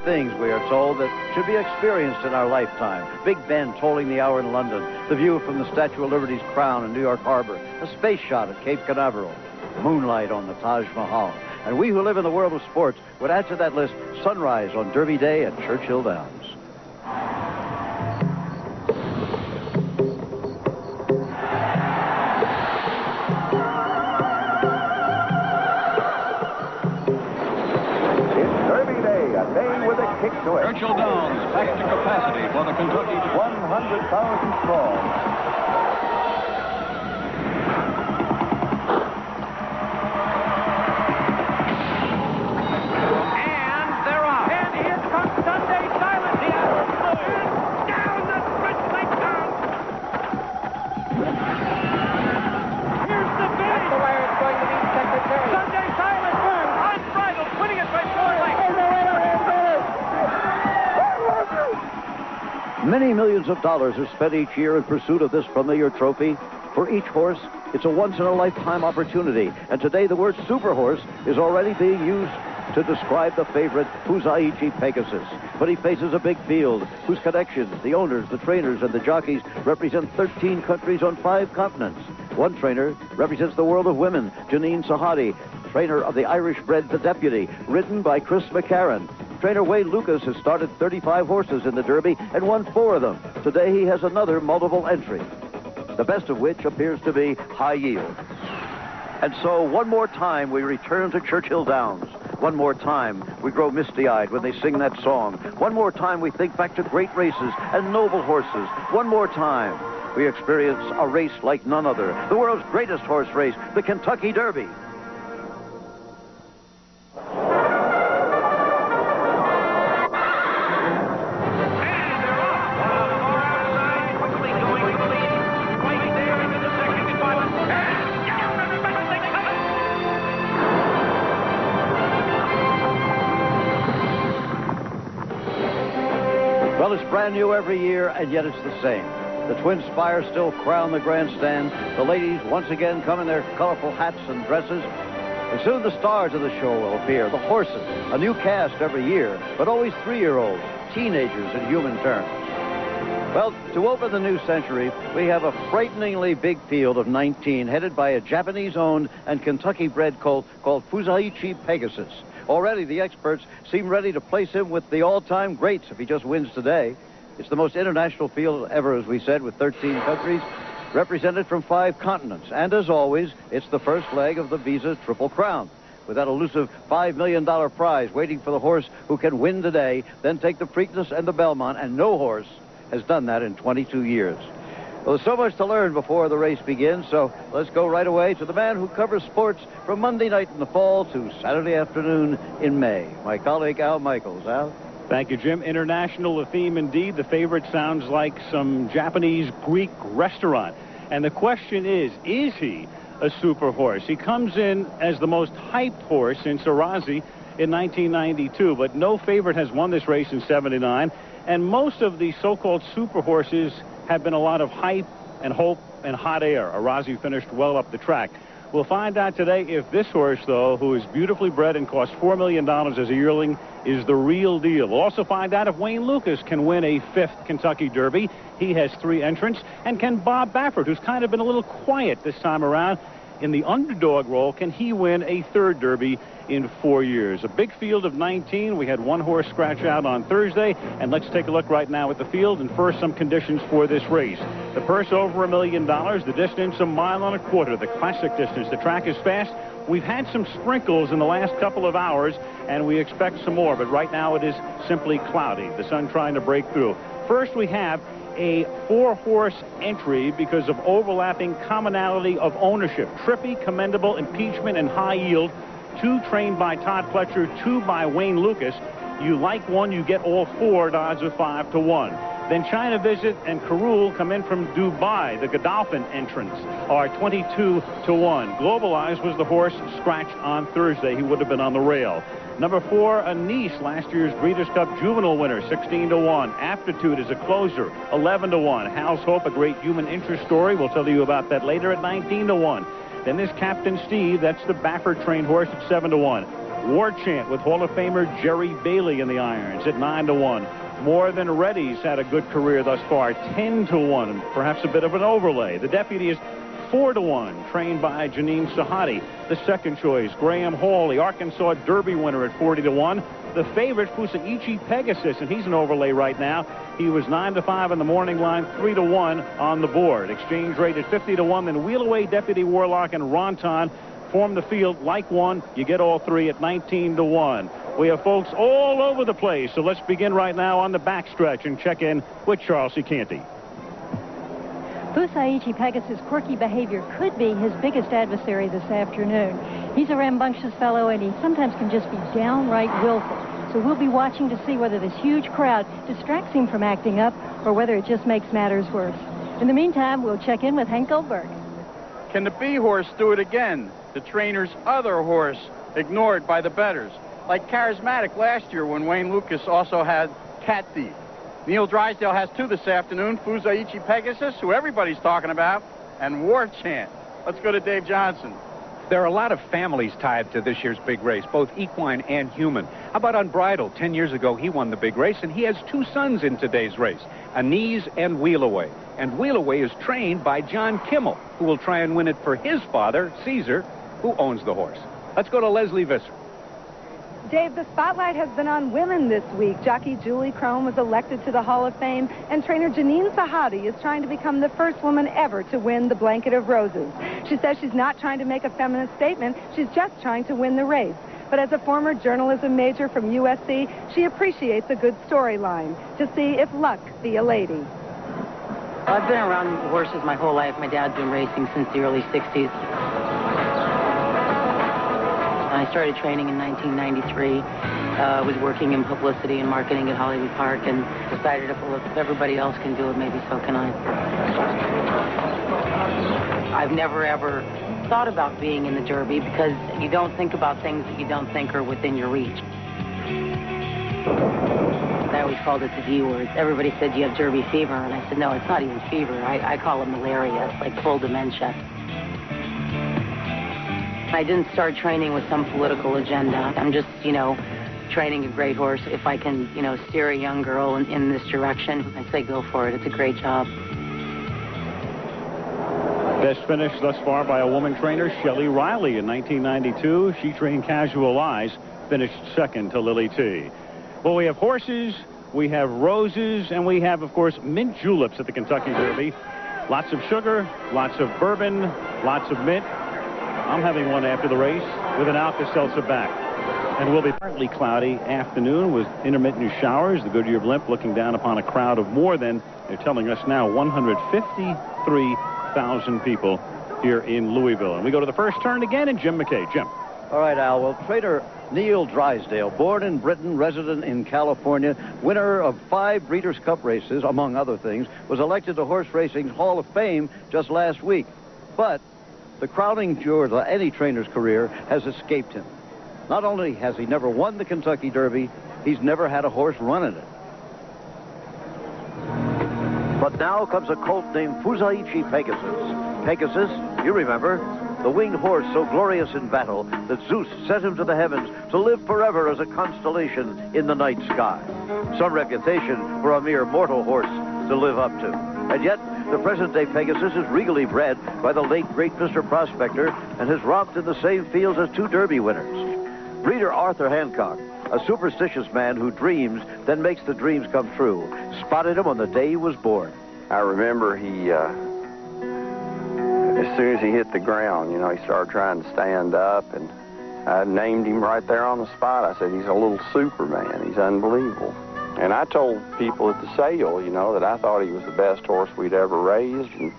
Things, we are told, that should be experienced in our lifetime. Big Ben tolling the hour in London, the view from the Statue of Liberty's crown in New York Harbor, a space shot at Cape Canaveral, moonlight on the Taj Mahal. And we who live in the world of sports would add to that list sunrise on Derby Day at Churchill Downs. Churchill Downs, back to capacity for the Kentucky 100,000 strong. And they're off. And here comes Sunday Silence. And down the stretch they come. Here's the finish. That's the way it's going to be, Secretary. Sunday Silence, unbridled, winning it by 4 lengths. Many millions of dollars are spent each year in pursuit of this familiar trophy. For each horse, it's a once-in-a-lifetime opportunity. And today, the word super horse is already being used to describe the favorite Fusaichi Pegasus. But he faces a big field whose connections, the owners, the trainers, and the jockeys represent 13 countries on 5 continents. One trainer represents the world of women, Janine Sahadi, trainer of the Irish-bred The Deputy, ridden by Chris McCarron. Trainer Wayne Lucas has started 35 horses in the Derby and won 4 of them. Today he has another multiple entry, the best of which appears to be High Yield. And so one more time we return to Churchill Downs. One more time we grow misty-eyed when they sing that song. One more time we think back to great races and noble horses. One more time we experience a race like none other, the world's greatest horse race, the Kentucky Derby. Well, it's brand new every year, and yet it's the same. The twin spires still crown the grandstand. The ladies once again come in their colorful hats and dresses. And soon the stars of the show will appear, the horses, a new cast every year, but always 3-year-olds, teenagers in human terms. Well, to open the new century, we have a frighteningly big field of 19 headed by a Japanese-owned and Kentucky-bred colt called Fusaichi Pegasus. Already, the experts seem ready to place him with the all-time greats if he just wins today. It's the most international field ever, as we said, with 13 countries represented from 5 continents. And as always, it's the first leg of the Visa Triple Crown, with that elusive $5 million prize waiting for the horse who can win today, then take the Preakness and the Belmont, and no horse has done that in 22 years. Well, there's so much to learn before the race begins, so let's go right away to the man who covers sports from Monday night in the fall to Saturday afternoon in May, my colleague Al Michaels. Al? Thank you, Jim. International, the theme indeed. The favorite sounds like some Japanese Greek restaurant. And the question is he a super horse? He comes in as the most hyped horse since Arazi in 1992, but no favorite has won this race in 79. And most of the so-called super horses have been a lot of hype and hope and hot air. Arazi finished well up the track. We'll find out today if this horse, though, who is beautifully bred and costs $4 million as a yearling, is the real deal. We'll also find out if Wayne Lucas can win a 5th Kentucky Derby. He has 3 entrants. And can Bob Baffert, who's kind of been a little quiet this time around in the underdog role, can he win a 3rd Derby in 4 years? A big field of 19. We had 1 horse scratch out on Thursday, and let's take a look right now at the field. And first, some conditions for this race. The purse over $1 million, the distance 1.25 miles, the classic distance. The track is fast. We've had some sprinkles in the last couple of hours, and we expect some more, but right now it is simply cloudy. The sun trying to break through. First, we have a 4-horse entry because of overlapping commonality of ownership. Trippy, Commendable, Impeachment, and High Yield. 2 trained by Todd Pletcher, 2 by Wayne Lucas. You like one, you get all 4 at odds of 5 to 1. Then China Visit and Karul come in from Dubai. The Godolphin entrants are 22 to 1. Globalized was the horse scratched on Thursday. He would have been on the rail. Number 4, Anise, last year's Breeders' Cup Juvenile winner, 16 to 1. Aptitude is a closer, 11 to 1. Hal's Hope, a great human interest story. We'll tell you about that later at 19 to 1. Then there's Captain Steve. That's the Baffert trained horse at 7 to 1. War Chant with Hall of Famer Jerry Bailey in the irons at 9-1. More Than Ready's had a good career thus far, 10-1, and perhaps a bit of an overlay. The Deputy is 4-1, trained by Janine Sahadi. The second choice, Graham Hall, the Arkansas Derby winner at 40-1. The favorite, Fusaichi Pegasus, and he's an overlay right now. He was 9-5 in the morning line, 3-1 on the board. Exchange rate at 50-1. Then Wheel Away, Deputy Warlock, and Ronton form the field like one. You get all three at 19-1. We have folks all over the place, so let's begin right now on the backstretch and check in with Charles C. Canty. Fusaichi Pegasus' quirky behavior could be his biggest adversary this afternoon. He's a rambunctious fellow, and he sometimes can just be downright willful. So we'll be watching to see whether this huge crowd distracts him from acting up or whether it just makes matters worse. In the meantime, we'll check in with Hank Goldberg. Can the B horse do it again? The trainer's other horse ignored by the bettors. Like Charismatic last year when Wayne Lucas also had Cat Thief. Neil Drysdale has two this afternoon, Fusaichi Pegasus, who everybody's talking about, and War Chant. Let's go to Dave Johnson. There are a lot of families tied to this year's big race, both equine and human. How about Unbridled? 10 years ago, he won the big race, and he has two sons in today's race, Anise and Wheel Away. And Wheel Away is trained by John Kimmel, who will try and win it for his father, Caesar, who owns the horse. Let's go to Leslie Visser. Dave, the spotlight has been on women this week. Jockey Julie Crone was elected to the Hall of Fame, and trainer Janine Sahadi is trying to become the first woman ever to win the Blanket of Roses. She says she's not trying to make a feminist statement, she's just trying to win the race. But as a former journalism major from USC, she appreciates a good storyline to see if luck be a lady. I've been around horses my whole life. My dad's been racing since the early 60s. I started training in 1993. Was working in publicity and marketing at Hollywood Park, and decided if everybody else can do it, maybe so can I. I've never ever thought about being in the Derby because you don't think about things that you don't think are within your reach. I always called it the D word. Everybody said you have Derby fever, and I said, no, it's not even fever. I call it malaria. It's like full dementia. I didn't start training with some political agenda. I'm just, training a great horse. If I can, steer a young girl in this direction, I say go for it. It's a great job. Best finish thus far by a woman trainer, Shelley Riley, in 1992. She trained Casual Eyes, finished second to Lily T. Well, we have horses, we have roses, and we have, of course, mint juleps at the Kentucky Derby. Lots of sugar, lots of bourbon, lots of mint. I'm having one after the race with an Alka-Seltzer back. And it will be partly cloudy afternoon with intermittent showers. The Goodyear Blimp looking down upon a crowd of more than, they're telling us now, 153,000 people here in Louisville. And we go to the first turn again, and Jim McKay. Jim. All right, Al. Well, trainer Neil Drysdale, born in Britain, resident in California, winner of 5 Breeders' Cup races, among other things, was elected to Horse Racing's Hall of Fame just last week. But the crowning jewel of any trainer's career has escaped him. Not only has he never won the Kentucky Derby, he's never had a horse run in it. But now comes a colt named Fusaichi Pegasus. Pegasus, you remember, the winged horse so glorious in battle that Zeus sent him to the heavens to live forever as a constellation in the night sky. Some reputation for a mere mortal horse to live up to. And yet, the present-day Pegasus is regally bred by the late great Mr. Prospector and has romped in the same fields as 2 Derby winners. Breeder Arthur Hancock, a superstitious man who dreams, then makes the dreams come true, spotted him on the day he was born. I remember he, as soon as he hit the ground, he started trying to stand up, and I named him right there on the spot. I said, he's a little Superman. He's unbelievable. And I told people at the sale, that I thought he was the best horse we'd ever raised. And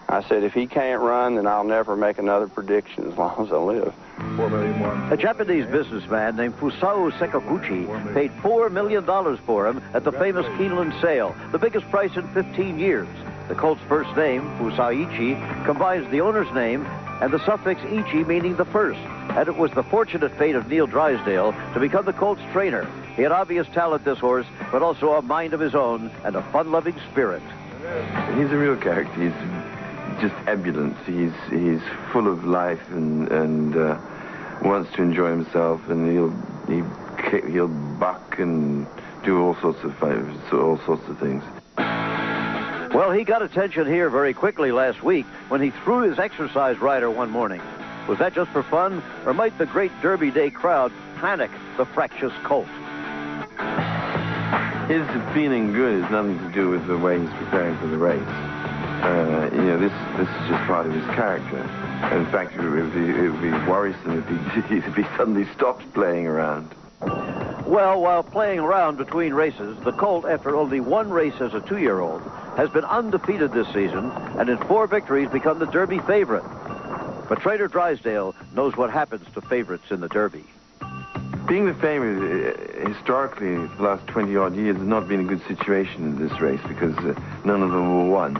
I said, if he can't run, then I'll never make another prediction as long as I live. A Japanese businessman named Fusao Sekaguchi paid $4 million for him at the famous Keeneland sale, the biggest price in 15 years. The colt's first name, Fusaichi, combines the owner's name and the suffix ichi, meaning the first. And it was the fortunate fate of Neil Drysdale to become the colt's trainer. He had obvious talent, this horse, but also a mind of his own and a fun-loving spirit. He's a real character. He's just ebullient. He's full of life, and wants to enjoy himself, and he'll buck and do all sorts of things. Well, he got attention here very quickly last week when he threw his exercise rider one morning. Was that just for fun, or might the great Derby Day crowd panic the fractious colt? His feeling good has nothing to do with the way he's preparing for the race. This is just part of his character. In fact, it would be worrisome if he suddenly stopped playing around. Well, while playing around between races, the colt, after only one race as a 2-year-old, has been undefeated this season, and in 4 victories become the Derby favorite. But Trainer Drysdale knows what happens to favorites in the Derby. Being the favorite, historically, for the last 20-odd years, has not been a good situation in this race because none of them were won.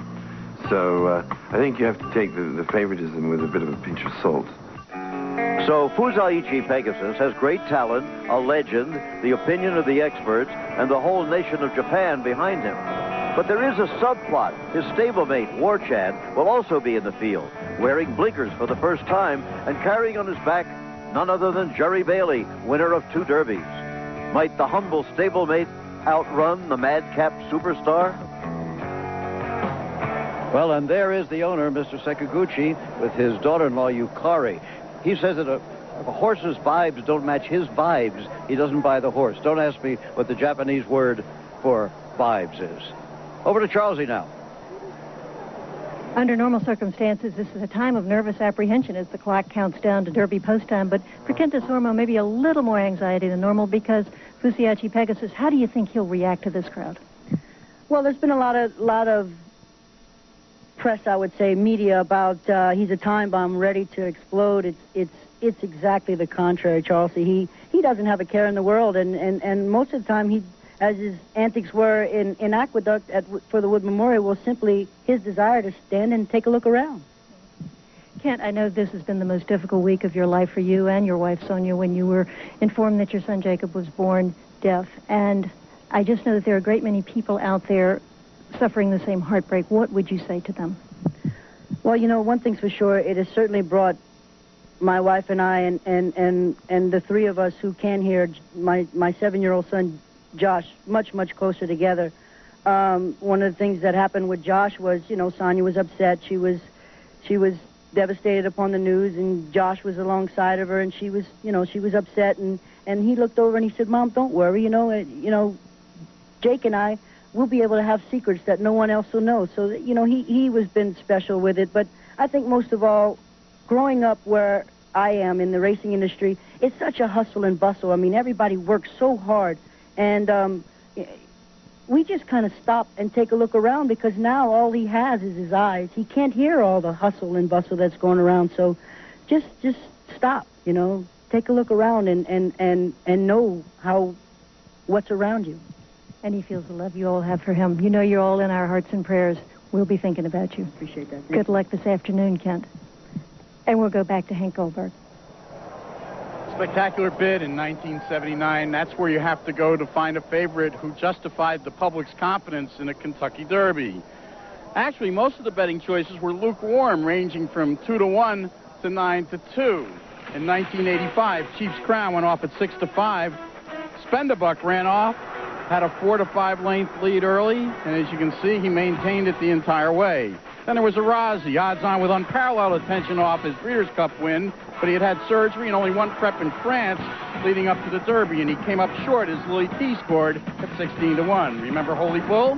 So I think you have to take the favoritism with a bit of a pinch of salt. So Fusaichi Pegasus has great talent, a legend, the opinion of the experts, and the whole nation of Japan behind him. But there is a subplot. His stablemate, War Chad, will also be in the field, wearing blinkers for the first time and carrying on his back none other than Jerry Bailey, winner of 2 derbies. Might the humble stablemate outrun the madcap superstar? Well, and there is the owner, Mr. Sakaguchi, with his daughter-in-law, Yukari. He says that if a horse's vibes don't match his vibes, he doesn't buy the horse. Don't ask me what the Japanese word for vibes is. Over to Charlesy now. Under normal circumstances, this is a time of nervous apprehension as the clock counts down to Derby post time. But for Kenta Sormo, maybe a little more anxiety than normal because Fusaichi Pegasus, how do you think he'll react to this crowd? Well, there's been a lot of press, I would say, media about he's a time bomb ready to explode. It's exactly the contrary, Charles. He doesn't have a care in the world, and most of the time he, as his antics were in Aqueduct for the Wood Memorial, was simply his desire to stand and take a look around. Kent, I know this has been the most difficult week of your life for you and your wife, Sonia, when you were informed that your son Jacob was born deaf. And I just know that there are a great many people out there suffering the same heartbreak. What would you say to them? Well, one thing's for sure, it has certainly brought my wife and I and the 3 of us who can hear, my 7-year-old son Josh, much closer together. One of the things that happened with Josh was, Sonia was upset. She was devastated upon the news, and Josh was alongside of her, and she was upset, and he looked over and he said, "Mom, don't worry, Jake and I will be able to have secrets that no one else will know." So, he was been special with it. But I think most of all, growing up where I am in the racing industry, it's such a hustle and bustle. I mean, everybody works so hard. And we just kind of stop and take a look around because now all he has is his eyes. He can't hear all the hustle and bustle that's going around. So just stop, take a look around and know what's around you. And he feels the love you all have for him. You're all in our hearts and prayers. We'll be thinking about you. Appreciate that. Good luck this afternoon, Kent. And we'll go back to Hank Goldberg. Spectacular bid in 1979. That's where you have to go to find a favorite who justified the public's confidence in a Kentucky Derby. Actually, most of the betting choices were lukewarm, ranging from 2-1 to 9-2. In 1985, Chief's Crown went off at 6-5. Spendabuck ran off, had a 4-5 length lead early, and as you can see, he maintained it the entire way. Then there was Arazi, odds-on with unparalleled attention off his Breeders' Cup win, but he had surgery and only one prep in France leading up to the Derby, and he came up short as Lily T scored at 16-1. Remember Holy Bull?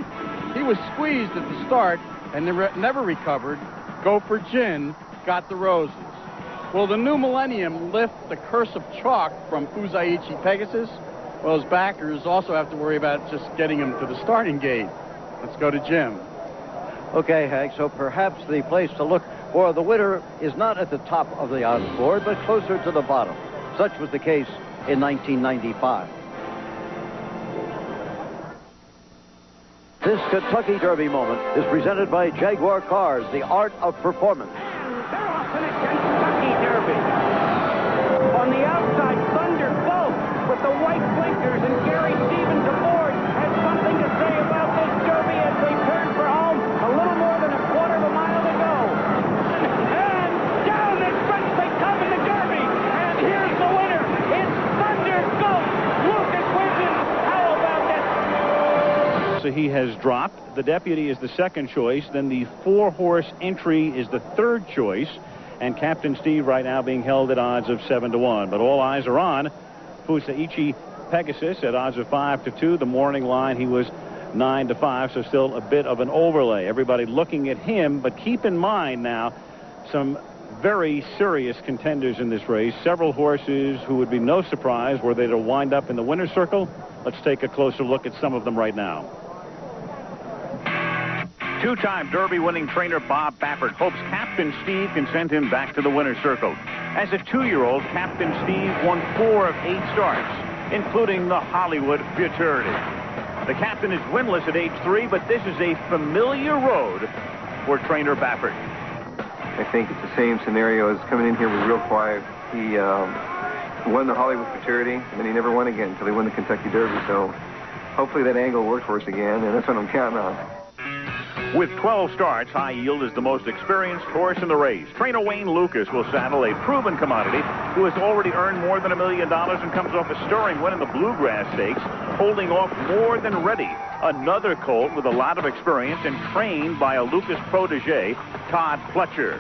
He was squeezed at the start and never recovered. Gopher Gin got the roses. Will the new millennium lift the curse of chalk from Fusaichi Pegasus? Well, his backers also have to worry about just getting him to the starting gate. Let's go to Jim. Okay, Hank, so perhaps the place to look for the winner is not at the top of the odds board, but closer to the bottom. Such was the case in 1995. This Kentucky Derby moment is presented by Jaguar Cars, the art of performance. They're off in a Kentucky Derby. On the outside, Thunderbolt with the white blinkers, and Gary Stevens aboard has something to say about this Derby as they turn for home. A little more than a quarter of a mile to go. And down the stretch they come in the Derby. And here's so he has dropped. The Deputy is the second choice. Then the 4-horse entry is the third choice. And Captain Steve right now being held at odds of 7-1. But all eyes are on Fusaichi Pegasus at odds of 5-2. The morning line, he was 9-5, so still a bit of an overlay. Everybody looking at him, but keep in mind now some very serious contenders in this race. Several horses who would be no surprise were they to wind up in the winner's circle. Let's take a closer look at some of them right now. Two-time Derby-winning trainer Bob Baffert hopes Captain Steve can send him back to the winner's circle. As a 2-year-old, Captain Steve won 4 of 8 starts, including the Hollywood Futurity. The captain is winless at age 3, but this is a familiar road for trainer Baffert. I think it's the same scenario as coming in here was real quiet. He won the Hollywood Futurity, and then he never won again until he won the Kentucky Derby. So hopefully that angle worked for us again, and that's what I'm counting on. With 12 starts, High Yield is the most experienced horse in the race. Trainer Wayne Lucas will saddle a proven commodity who has already earned more than $1 million and comes off a stirring win in the Bluegrass Stakes, holding off More Than Ready, another colt with a lot of experience and trained by a Lucas protege, Todd Pletcher.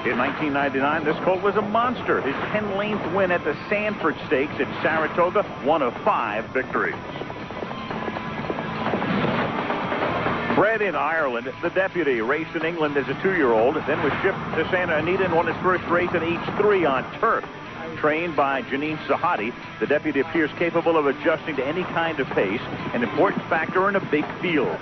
In 1999, this colt was a monster. His 10-length win at the Sanford Stakes at Saratoga, one of 5 victories. Bred in Ireland, the Deputy raced in England as a 2-year-old, then was shipped to Santa Anita and won his first race at age 3 on turf. Trained by Janine Sahadi, the Deputy appears capable of adjusting to any kind of pace, an important factor in a big field.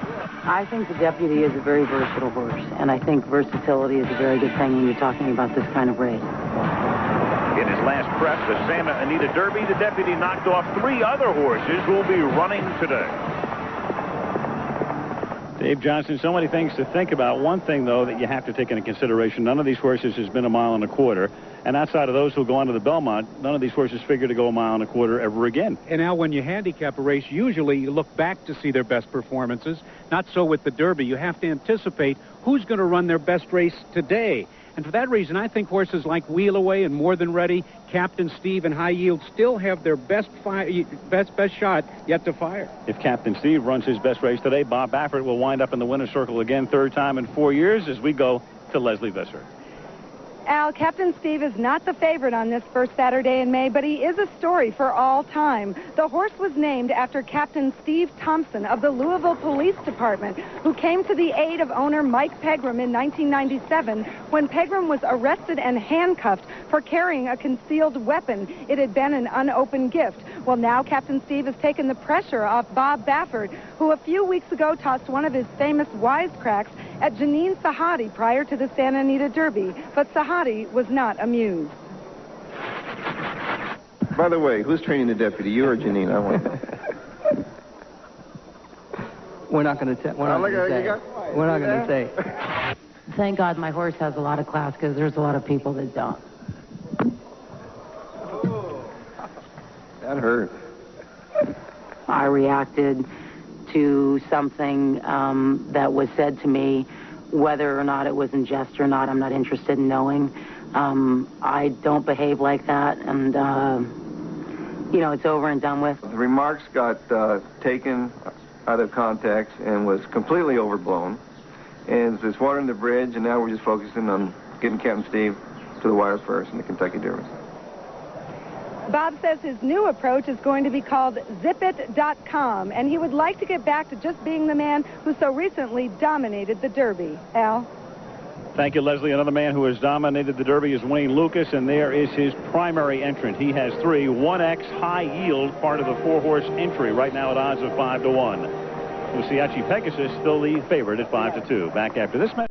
I think the Deputy is a very versatile horse, and I think versatility is a very good thing when you're talking about this kind of race. In his last prep, the Santa Anita Derby, the Deputy knocked off 3 other horses who will be running today. Dave Johnson, so many things to think about. One thing, though, that you have to take into consideration, none of these horses has been 1.25 miles. And outside of those who go on to the Belmont, none of these horses figure to go 1.25 miles ever again. And now when you handicap a race, usually you look back to see their best performances. Not so with the Derby. You have to anticipate who's going to run their best race today. And for that reason, I think horses like Wheel Away and More Than Ready, Captain Steve, and High Yield still have their best shot yet to fire. If Captain Steve runs his best race today, Bob Baffert will wind up in the winner's circle again, 3rd time in 4 years, as we go to Leslie Visser. Al, Captain Steve is not the favorite on this first Saturday in May, but he is a story for all time. The horse was named after Captain Steve Thompson of the Louisville Police Department, who came to the aid of owner Mike Pegram in 1997 when Pegram was arrested and handcuffed for carrying a concealed weapon. It had been an unopened gift. Well, now Captain Steve has taken the pressure off Bob Baffert, who a few weeks ago tossed one of his famous wisecracks at Janine Sahadi prior to the Santa Anita Derby, but Sahadi was not amused. By the way, who's training the Deputy, you or Janine? I want We're not going to say. We're not going to say. Thank God my horse has a lot of class, because there's a lot of people that don't. That hurt. I reacted to something that was said to me. Whether or not it was in jest or not, I'm not interested in knowing. I don't behave like that, and, you know, it's over and done with. The remarks got taken out of context and was completely overblown. And there's water in the bridge, and now we're just focusing on getting Captain Steve to the wire first in the Kentucky Derby. Bob says his new approach is going to be called zipit.com, and he would like to get back to just being the man who so recently dominated the Derby. Al? Thank you, Leslie. Another man who has dominated the Derby is Wayne Lucas, and there is his primary entrant. He has 3, 1X High Yield, part of the 4-horse entry, right now at odds of 5-1. Fusaichi Pegasus still the favorite at 5-2. Back after this match.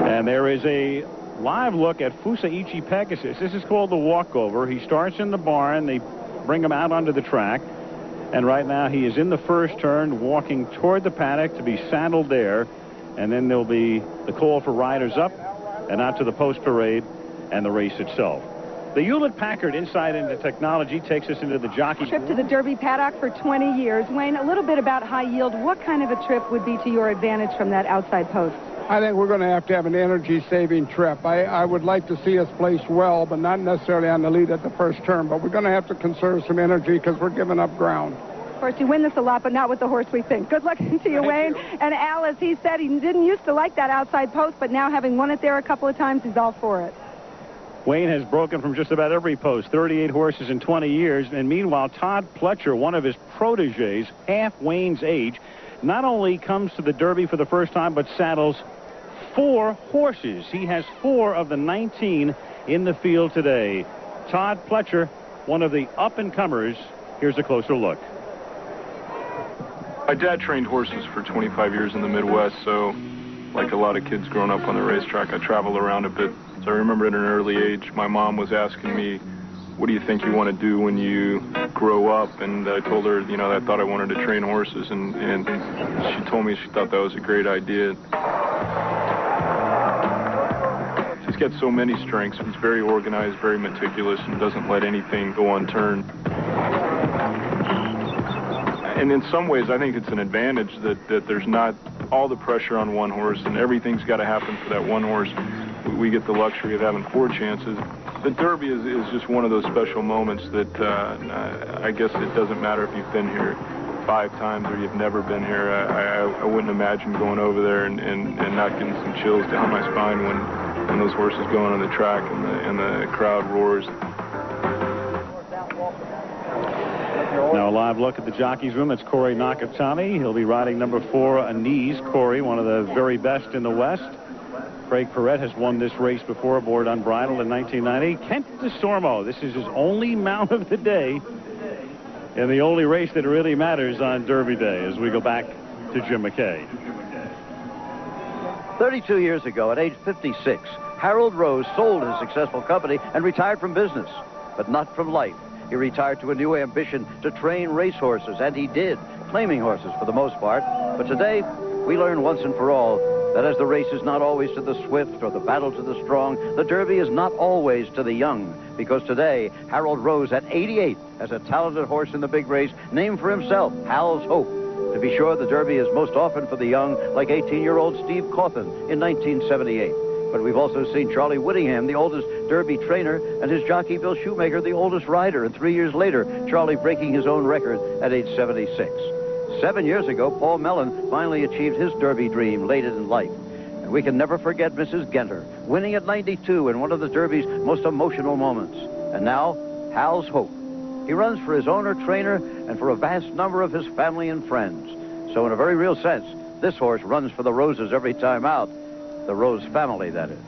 And there is a live look at Fusaichi Pegasus. This is called the walkover. He starts in the barn. They bring him out onto the track. And right now he is in the first turn, walking toward the paddock to be saddled there. And then there'll be the call for riders up and out to the post parade and the race itself. The Hewlett-Packard Insight into Technology takes us into the jockey Trip to the Derby paddock for 20 years. Wayne, a little bit about High Yield. What kind of a trip would be to your advantage from that outside post? I think we're going to have an energy-saving trip. I would like to see us place well, but not necessarily on the lead at the first turn. But we're going to have to conserve some energy because we're giving up ground. course, you win this a lot, but not with the horse we think. Good luck to you, Wayne. And Al, as he said, he didn't used to like that outside post, but now having won it there a couple of times, he's all for it. Wayne has broken from just about every post, 38 horses in 20 years. And meanwhile, Todd Pletcher, one of his proteges, half Wayne's age, not only comes to the Derby for the first time, but saddles 4 horses. He has 4 of the 19 in the field today. Todd Pletcher, one of the up-and-comers. Here's a closer look. My dad trained horses for 25 years in the Midwest, so like a lot of kids growing up on the racetrack, I traveled around a bit. So I remember at an early age, my mom was asking me, what do you think you want to do when you grow up? And I told her, you know, I thought I wanted to train horses, and she told me she thought that was a great idea. He's got so many strengths. He's very organized, very meticulous, and doesn't let anything go unturned. And in some ways, I think it's an advantage that there's not all the pressure on one horse, and everything's got to happen for that one horse. We get the luxury of having 4 chances. The Derby is just one of those special moments that I guess it doesn't matter if you've been here 5 times or you've never been here. I wouldn't imagine going over there and not getting some chills down my spine when those horses go on the track and the crowd roars. Now a live look at the jockey's room. It's Corey Nakatani. He'll be riding number 4, Anise. Corey, one of the very best in the West. Craig Perret has won this race before aboard Unbridled in 1990. Kent DeSormo, this is his only mount of the day and the only race that really matters on Derby Day as we go back to Jim McKay. 32 years ago, at age 56, Harold Rose sold his successful company and retired from business, but not from life. He retired to a new ambition to train racehorses, and he did, claiming horses for the most part. But today, we learn once and for all that as the race is not always to the swift or the battle to the strong, the Derby is not always to the young. Because today, Harold Rose at 88 has a talented horse in the big race named for himself, Hal's Hope. To be sure, the Derby is most often for the young, like 18-year-old Steve Cawthon in 1978. But we've also seen Charlie Whittingham, the oldest Derby trainer, and his jockey Bill Shoemaker, the oldest rider. And 3 years later, Charlie breaking his own record at age 76. 7 years ago, Paul Mellon finally achieved his Derby dream late in life. And we can never forget Mrs. Genter, winning at 92 in one of the Derby's most emotional moments. And now, Hal's Hope. He runs for his owner, trainer, and for a vast number of his family and friends. So in a very real sense, this horse runs for the Roses every time out. The Rose family, that is.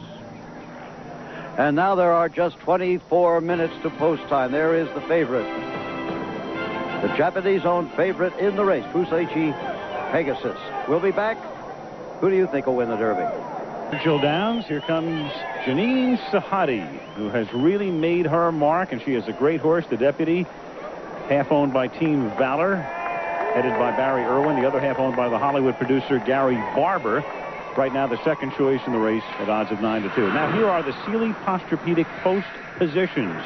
And now there are just 24 minutes to post time. There is the favorite. The Japanese-owned favorite in the race, Fusaichi Pegasus. We'll be back. Who do you think will win the Derby? Churchill Downs, here comes Janine Sahadi, who has really made her mark, and she has a great horse, the Deputy, half owned by Team Valor, headed by Barry Irwin, the other half owned by the Hollywood producer Gary Barber. Right now, the second choice in the race at odds of 9-2. Now, here are the Sealy Posturepedic post positions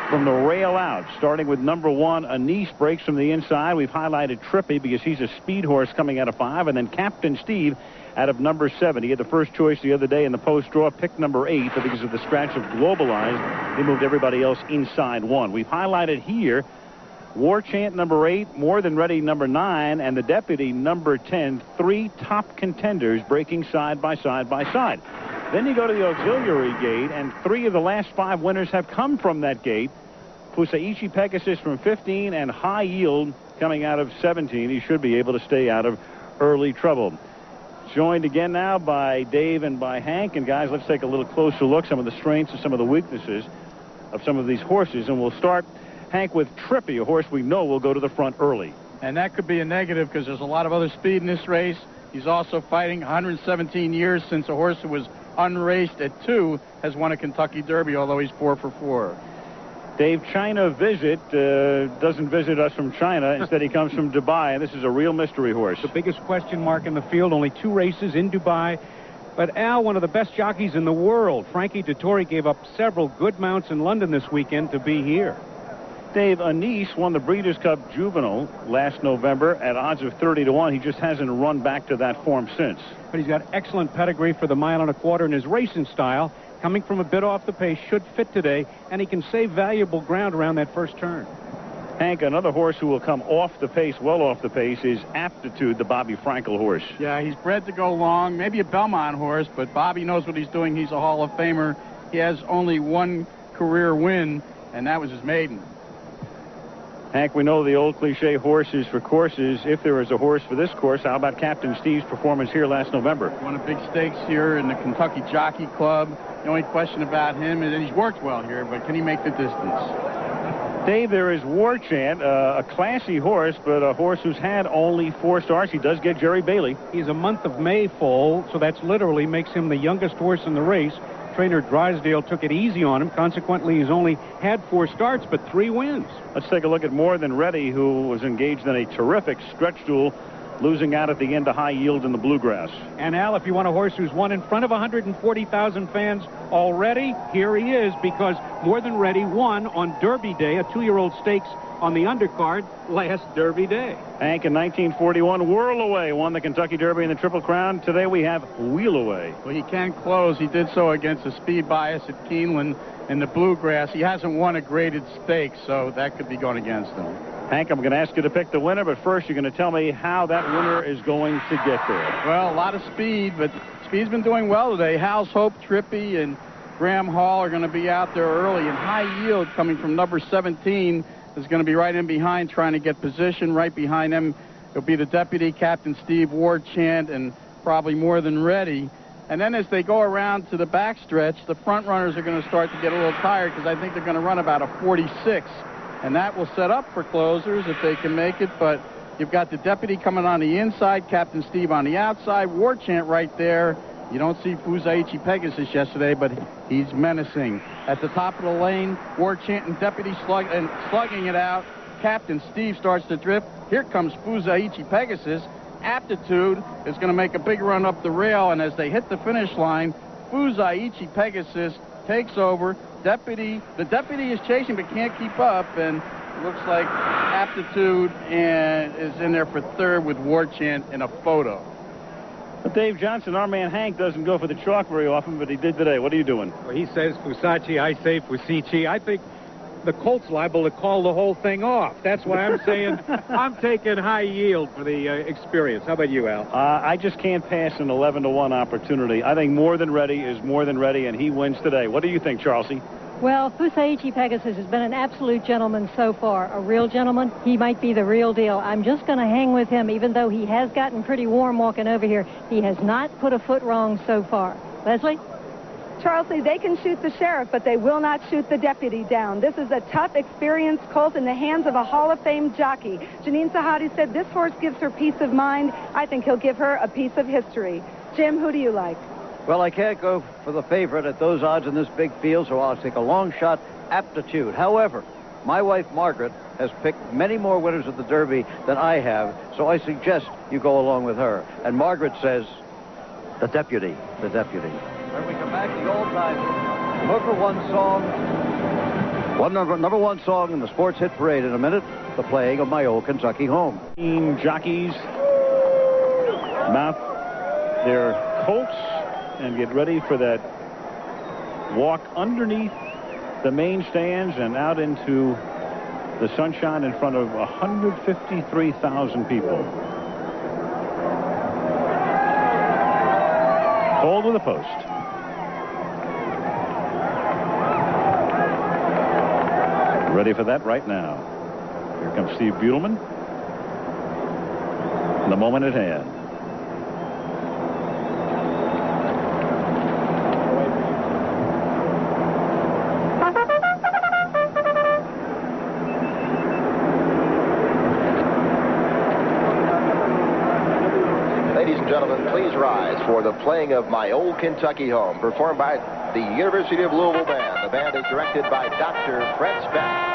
from the rail out, starting with number 1, Anise breaks from the inside. We've highlighted Trippy because he's a speed horse coming out of 5, and then Captain Steve out of number 7. He had the first choice the other day in the post draw, pick number 8, but because of the scratch of Globalized, they moved everybody else inside 1. We've highlighted here War Chant number 8, More Than Ready number 9, and the Deputy number 10, 3 top contenders breaking side by side by side. Then you go to the auxiliary gate, and 3 of the last 5 winners have come from that gate. Fusaichi Pegasus from 15 and High Yield coming out of 17. He should be able to stay out of early trouble. Joined again now by Dave and by Hank. And guys, let's take a little closer look, some of the strengths and some of the weaknesses of some of these horses. And we'll start, Hank, with Trippy, a horse we know will go to the front early. And that could be a negative because there's a lot of other speed in this race. He's also fighting 117 years since a horse who was unraced at 2 has won a Kentucky Derby, although he's 4 for 4. Dave, China Visit doesn't visit us from China. Instead, he comes from Dubai, and this is a real mystery horse. The biggest question mark in the field, only 2 races in Dubai. But Al, one of the best jockeys in the world, Frankie Dettori, gave up several good mounts in London this weekend to be here. Dave, Anise won the Breeders' Cup Juvenile last November at odds of 30-1. He just hasn't run back to that form since. But he's got excellent pedigree for the 1.25 miles, and his racing style, coming from a bit off the pace, should fit today, and he can save valuable ground around that first turn. Hank, another horse who will come off the pace, well off the pace, is Aptitude, the Bobby Frankel horse. Yeah, he's bred to go long, maybe a Belmont horse, but Bobby knows what he's doing. He's a Hall of Famer. He has only one career win, and that was his maiden. Hank, we know the old cliche, horses for courses. If there is a horse for this course, how about Captain Steve's performance here last November? Won a big stakes here in the Kentucky Jockey Club. The only question about him is that he's worked well here, but can he make the distance? Dave, there is War Chant, a classy horse, but a horse who's had only 4 starts. He does get Jerry Bailey. He's a month of May foal, so that's literally makes him the youngest horse in the race. Trainer Drysdale took it easy on him. Consequently, he's only had 4 starts, but 3 wins. Let's take a look at More Than Ready, who was engaged in a terrific stretch duel, losing out at the end to High Yield in the Bluegrass. And Al, if you want a horse who's won in front of 140,000 fans already, here he is, because More Than Ready won on Derby Day, a 2-year-old stakes on the undercard last Derby Day. Hank, in 1941, Whirl Away won the Kentucky Derby and the Triple Crown. Today we have Wheel Away. Well, he can close. He did so against a speed bias at Keeneland in the Bluegrass. He hasn't won a graded stakes, so that could be going against him. Hank, I'm going to ask you to pick the winner, but first you're going to tell me how that winner is going to get there. Well, a lot of speed, but speed's been doing well today. Hal's Hope, Trippy, and Graham Hall are going to be out there early, and High Yield, coming from number 17, is going to be right in behind trying to get position. Right behind them will be the deputy, Captain Steve, War Chant, and probably More Than Ready. And then as they go around to the backstretch, the front runners are going to start to get a little tired because I think they're going to run about a 46. And that will set up for closers if they can make it. But you've got the deputy coming on the inside, Captain Steve on the outside, War Chant right there. You don't see Fusaichi Pegasus yesterday, but he's menacing. At the top of the lane, War Chant and deputy slugging it out. Captain Steve starts to drift. Here comes Fusaichi Pegasus. Aptitude is going to make a big run up the rail, and as they hit the finish line, Fusaichi Pegasus takes over. The deputy is chasing but can't keep up, and it looks like Aptitude is in there for third with War Chant in a photo. But Dave Johnson, our man Hank, doesn't go for the chalk very often, but he did today. What are you doing? Well, he says Fusaichi, I say Fusaichi. I think the Colt's liable to call the whole thing off. That's why I'm saying I'm taking High Yield for the experience. How about you, Al? I just can't pass an 11-to-1 opportunity. I think More Than Ready is More Than Ready, and he wins today. What do you think, Charlesy? Well, Fusaichi Pegasus has been an absolute gentleman so far. A real gentleman. He might be the real deal. I'm just going to hang with him, even though he has gotten pretty warm walking over here. He has not put a foot wrong so far. Leslie? Charles Lee, they can shoot the sheriff, but they will not shoot the deputy down. This is a tough, experienced colt in the hands of a Hall of Fame jockey. Janine Sahadi said this horse gives her peace of mind. I think he'll give her a piece of history. Jim, who do you like? Well, I can't go for the favorite at those odds in this big field, so I'll take a long shot, Aptitude. However, my wife, Margaret, has picked many more winners of the Derby than I have, so I suggest you go along with her. And Margaret says, the deputy, the deputy. When we come back, the all-time number one song, number one song in the sports hit parade in a minute, the playing of My Old Kentucky Home. Team jockeys mount their colts and get ready for that walk underneath the main stands and out into the sunshine in front of 153,000 people. Hold with a post. Ready for that right now. Here comes Steve Butelman. The moment at hand. Ladies and gentlemen, please rise for the playing of My Old Kentucky Home, performed by the University of Louisville Band. The band is directed by Dr. Fred Speck.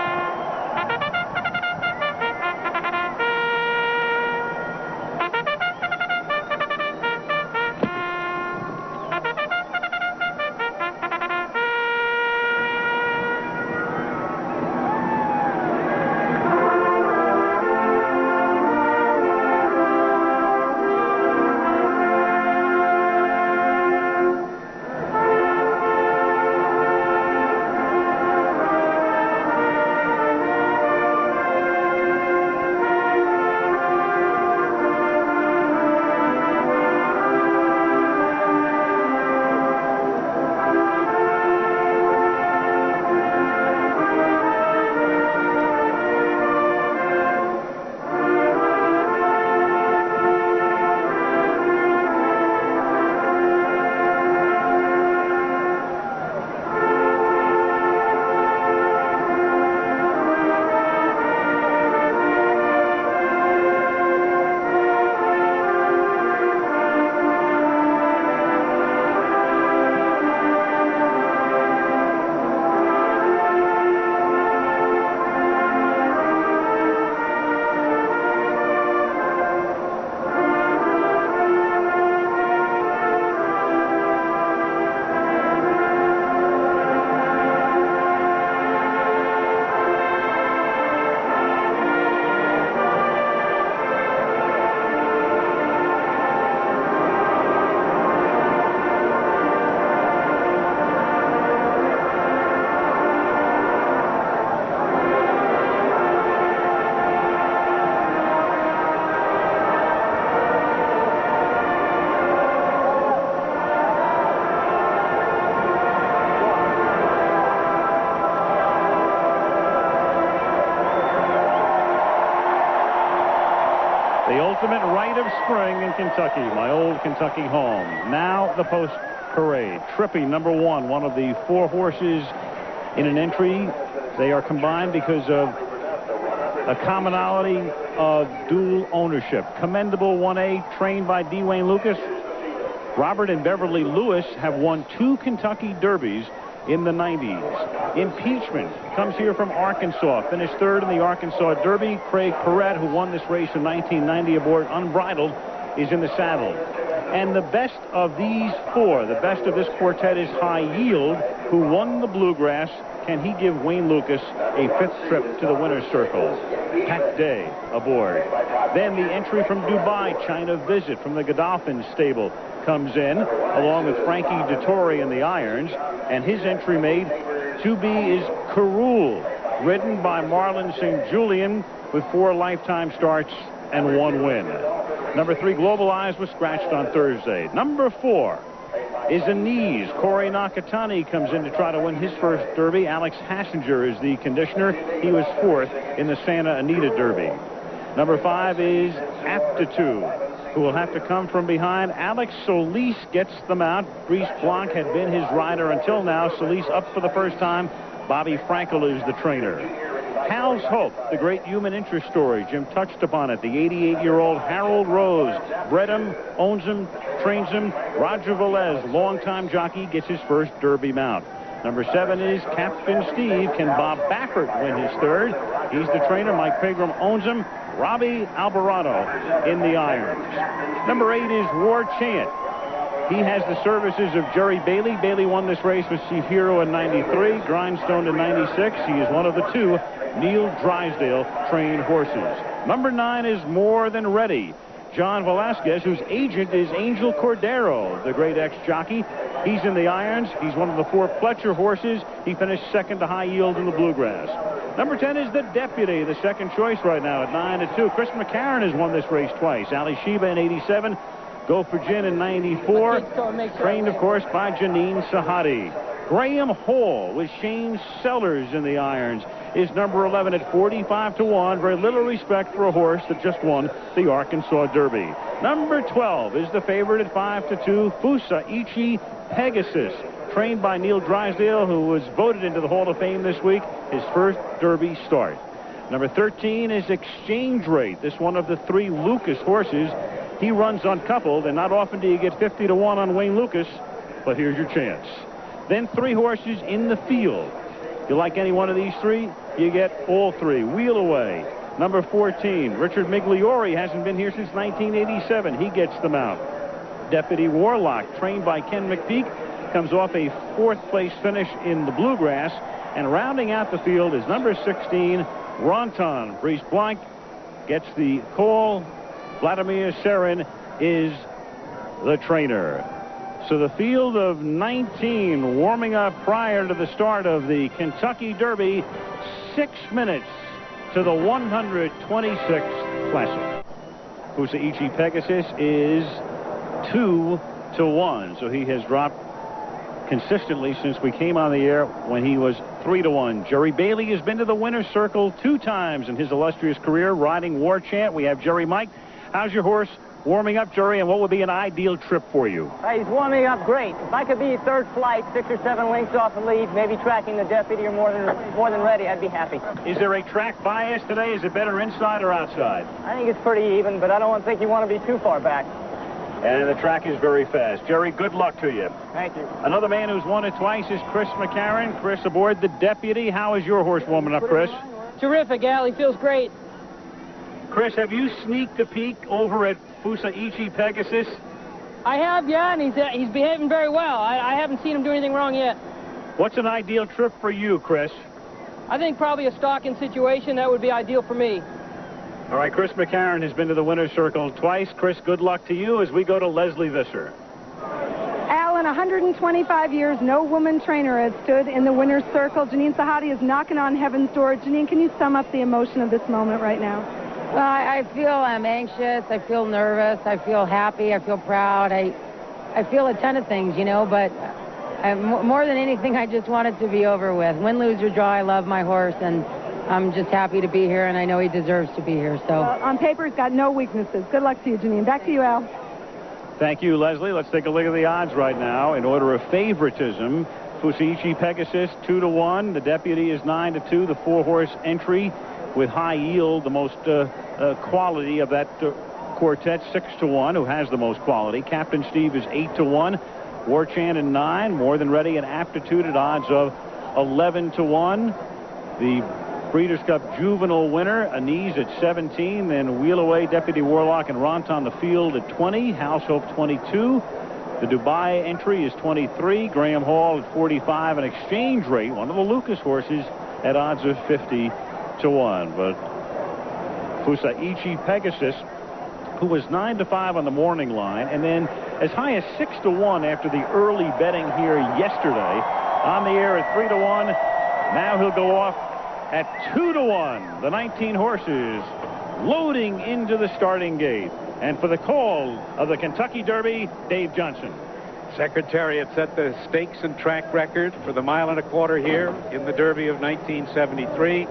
The ultimate rite of spring in Kentucky, my old Kentucky home. Now the post parade. Trippy, number one of the 4 horses in an entry. They are combined because of a commonality of dual ownership. Commendable 1A, trained by D. Wayne Lucas. Robert and Beverly Lewis have won 2 Kentucky Derbies in the 90s. Impeachment comes here from Arkansas. Finished 3rd in the Arkansas Derby. Craig Perrette, who won this race in 1990 aboard Unbridled, is in the saddle. And the best of these 4, the best of this quartet, is High Yield, who won the Bluegrass. Can he give Wayne Lucas a 5th trip to the winner's circle? Pat Day aboard. Then the entry from Dubai, China Visit, from the Godolphin stable, comes in, along with Frankie Dettori in the irons. And his entry made to be is Carul, ridden by Marlon St. Julian, with 4 lifetime starts and 1 win. Number 3, Globalized, was scratched on Thursday. Number 4 is Anise. Corey Nakatani comes in to try to win his first Derby. Alex Hassinger is the conditioner. He was 4th in the Santa Anita Derby. Number 5 is Aptitude, who will have to come from behind. Alex Solis gets the mount. Brice Blanc had been his rider until now. Solis up for the first time. Bobby Frankel is the trainer. Hal's Hope, the great human interest story. Jim touched upon it. The 88-year-old Harold Rose bred him, owns him, trains him. Roger Velez, longtime jockey, gets his first Derby mount. Number 7 is Captain Steve. Can Bob Baffert win his 3rd? He's the trainer. Mike Pegram owns him. Robbie Alvarado in the irons. Number 8 is War Chant. He has the services of Jerry Bailey. Bailey won this race with Chief Hero in 93, Grindstone in 96. He is one of the 2 Neil Drysdale trained horses. Number 9 is More Than Ready. John Velasquez, whose agent is Angel Cordero, the great ex-jockey. He's in the irons. He's one of the 4 Fletcher horses. He finished 2nd to High Yield in the Bluegrass. Number 10 is The Deputy, the 2nd choice right now at 9-2. Chris McCarron has won this race twice. Ali Sheba in 87. Go for Gin in 94. Trained, of course, by Janine Sahadi. Graham Hall with Shane Sellers in the irons is number 11 at 45-1. Very little respect for a horse that just won the Arkansas Derby. Number 12 is the favorite at 5-2, Fusaichi Pegasus, trained by Neil Drysdale, who was voted into the Hall of Fame this week, his first Derby start. Number 13 is Exchange Rate. This one of the 3 Lucas horses. He runs uncoupled, and not often do you get 50-1 on Wayne Lucas, but here's your chance. Then 3 horses in the field. You like any one of these 3? You get all 3. Wheel Away. Number 14, Richard Migliori, hasn't been here since 1987. He gets the mount. Deputy Warlock, trained by Ken McPeak, comes off a 4th place finish in the Bluegrass. And rounding out the field is number 16, Ronton. Brice Blanc gets the call. Vladimir Serin is the trainer. So the field of 19 warming up prior to the start of the Kentucky Derby. 6 minutes to the 126th Classic. Fusaichi Pegasus is 2-1. So he has dropped consistently since we came on the air when he was 3-1. Jerry Bailey has been to the winner's circle 2 times in his illustrious career riding War Chant. We have Jerry Mike. How's your horse warming up, Jerry, and what would be an ideal trip for you? He's warming up great. If I could be 3rd flight, 6 or 7 lengths off the lead, maybe tracking the Deputy or more than ready, I'd be happy. Is there a track bias today? Is it better inside or outside? I think it's pretty even, but I don't think you want to be too far back. And the track is very fast. Jerry, good luck to you. Thank you. Another man who's won it twice is Chris McCarron. Chris aboard the Deputy. How is your horse warming up, Chris? Terrific, Al. He feels great. Chris, have you sneaked a peek over at Fusaichi Pegasus? I have, yeah, and he's behaving very well. I haven't seen him do anything wrong yet. What's an ideal trip for you, Chris? I think probably a stocking situation. That would be ideal for me. All right, Chris McCarron has been to the winner's circle twice. Chris, good luck to you as we go to Leslie Visser. Al, in 125 years, no woman trainer has stood in the winner's circle. Janine Sahadi is knocking on heaven's door. Janine, can you sum up the emotion of this moment right now? Well, I feel I'm anxious. I feel nervous. I feel happy. I feel proud. I feel a ton of things, you know, but more than anything, I just want it to be over with. Win, lose, or draw, I love my horse, and I'm just happy to be here, and I know he deserves to be here. So Well, on paper, he's got no weaknesses. Good luck to you, Janine. Back to you, Al. Thank you, Leslie. Let's take a look at the odds right now. In order of favoritism, Fusaichi Pegasus 2-1. The Deputy is 9-2. The 4-horse entry with High Yield, the most quality of that quartet, 6-1, who has the most quality. Captain Steve is 8-1. War Chant at 9. More Than Ready and Aptitude at odds of 11-1. The Breeders' Cup Juvenile winner, Anise at 17. Then Wheel Away, Deputy Warlock, and Ronton the field at 20. House Hope 22. The Dubai entry is 23. Graham Hall at 45. An Exchange Rate, one of the Lucas horses, at odds of 50-1. But Fusaichi Pegasus, who was 9-5 on the morning line, and then as high as 6-1 after the early betting here yesterday, on the air at 3-1. Now he'll go off at 2-1. The 19 horses loading into the starting gate. And for the call of the Kentucky Derby, Dave Johnson. Secretariat set the stakes and track record for the 1.25 miles here in the Derby of 1973.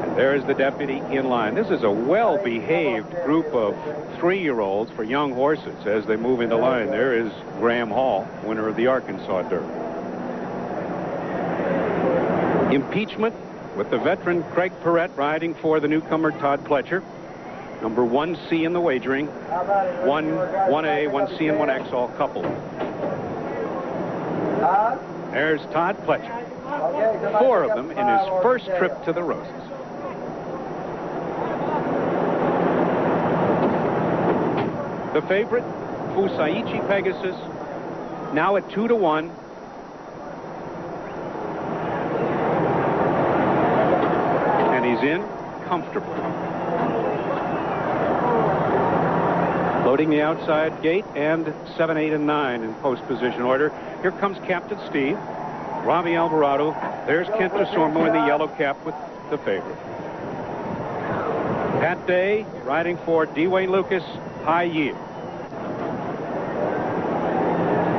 And there is the Deputy in line. This is a well-behaved group of 3-year-olds for young horses as they move into line. There is Graham Hall, winner of the Arkansas Derby. Impeachment with the veteran Craig Perrette riding for the newcomer Todd Pletcher. Number 1C in the wagering. 1A, 1C, and 1X all coupled. There's Todd Pletcher. 4 of them in his first trip to the Roses. The favorite, Fusaichi Pegasus, now at 2-1. And he's in comfortably. Loading the outside gate, and 7, 8, and 9 in post position order. Here comes Captain Steve, Robbie Alvarado. There's Kent DeSormo in the yellow cap with the favorite. Pat Day riding for D. Wayne Lucas, High Yield.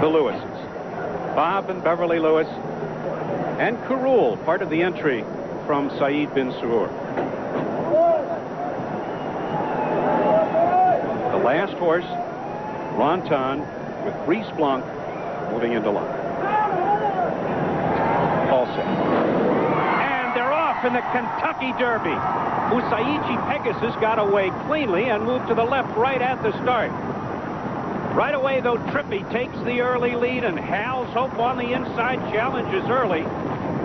The Lewises, Bob and Beverly Lewis, and Carroll, part of the entry from Saeed bin Suur. The last horse, Ronton, with Reese Blanc moving into line. All set. And they're off in the Kentucky Derby. Fusaichi Pegasus got away cleanly and moved to the left right at the start. Right away, though, Trippy takes the early lead, and Hal's Hope on the inside challenges early.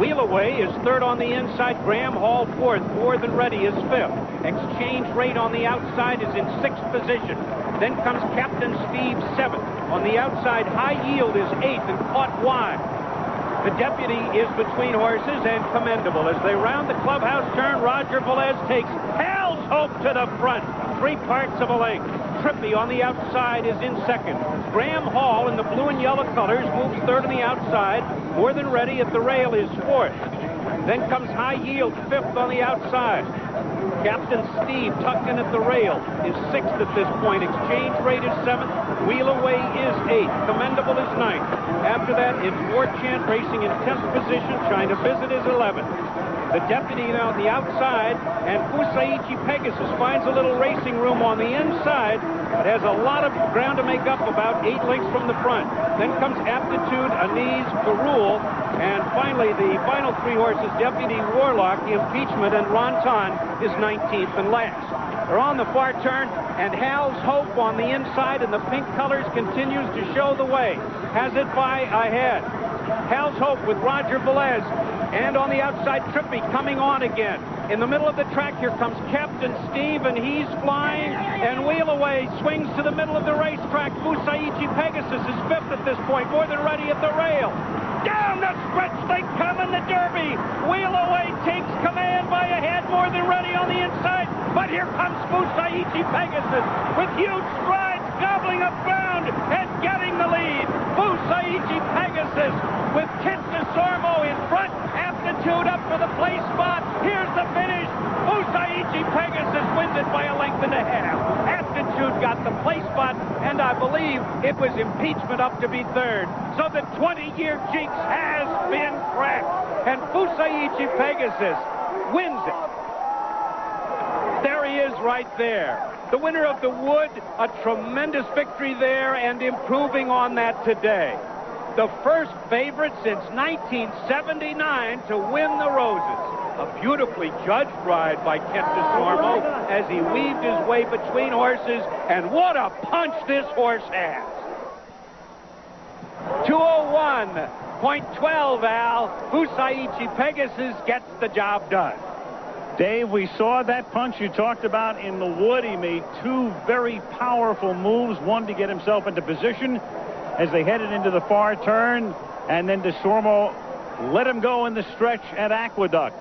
Wheel Away is third on the inside. Graham Hall fourth. More Than Ready is fifth. Exchange Rate on the outside is in 6th position. Then comes Captain Steve 7th. On the outside, High Yield is 8th and caught wide. The Deputy is between horses and Commendable. As they round the clubhouse turn, Roger Velez takes Hal's Hope to the front. 3 parts of a length. Trippy on the outside is in second. Graham Hall in the blue and yellow colors moves third on the outside. More Than Ready at the rail is fourth. Then comes High Yield, 5th on the outside. Captain Steve, tucked in at the rail, is 6th at this point. Exchange Rate is 7th. Wheel Away is 8th. Commendable is 9th. After that, it's War Chant racing in 10th position. Trying to visit is 11th. The Deputy now on the outside, and Fusaichi Pegasus finds a little racing room on the inside. It has a lot of ground to make up, about 8 lengths from the front. Then comes Aptitude, Anise, Carroll, and finally the final 3 horses, Deputy Warlock, Impeachment, and Ronton is 19th and last. They're on the far turn, and Hal's Hope on the inside in the pink colors continues to show the way. Has it by ahead. Hal's Hope with Roger Velez. And on the outside, Trippy coming on again. In the middle of the track, here comes Captain Steve, and he's flying. And Wheel Away swings to the middle of the racetrack. Fusaichi Pegasus is 5th at this point. More Than Ready at the rail. Down the stretch they come in the Derby. Wheel Away takes command by a head. More Than Ready on the inside. But here comes Fusaichi Pegasus with huge strides, gobbling up ground and getting the lead. Fusaichi Pegasus with Kent DeSormo in front. Aptitude up for the place spot. Here's the finish. Fusaichi Pegasus wins it by a length and a half. Aptitude got the place spot, and I believe it was Impeachment up to be third. So the 20-year jinx has been cracked. And Fusaichi Pegasus wins it. There he is right there. The winner of the Wood, a tremendous victory there and improving on that today. The first favorite since 1979 to win the Roses. A beautifully judged ride by Kent DeSormo as he weaved his way between horses, and what a punch this horse has. 201.12, Al. Fusaichi Pegasus gets the job done. Dave, we saw that punch you talked about in the Wood. He made two very powerful moves, one to get himself into position as they headed into the far turn, and then DeSormo let him go in the stretch at Aqueduct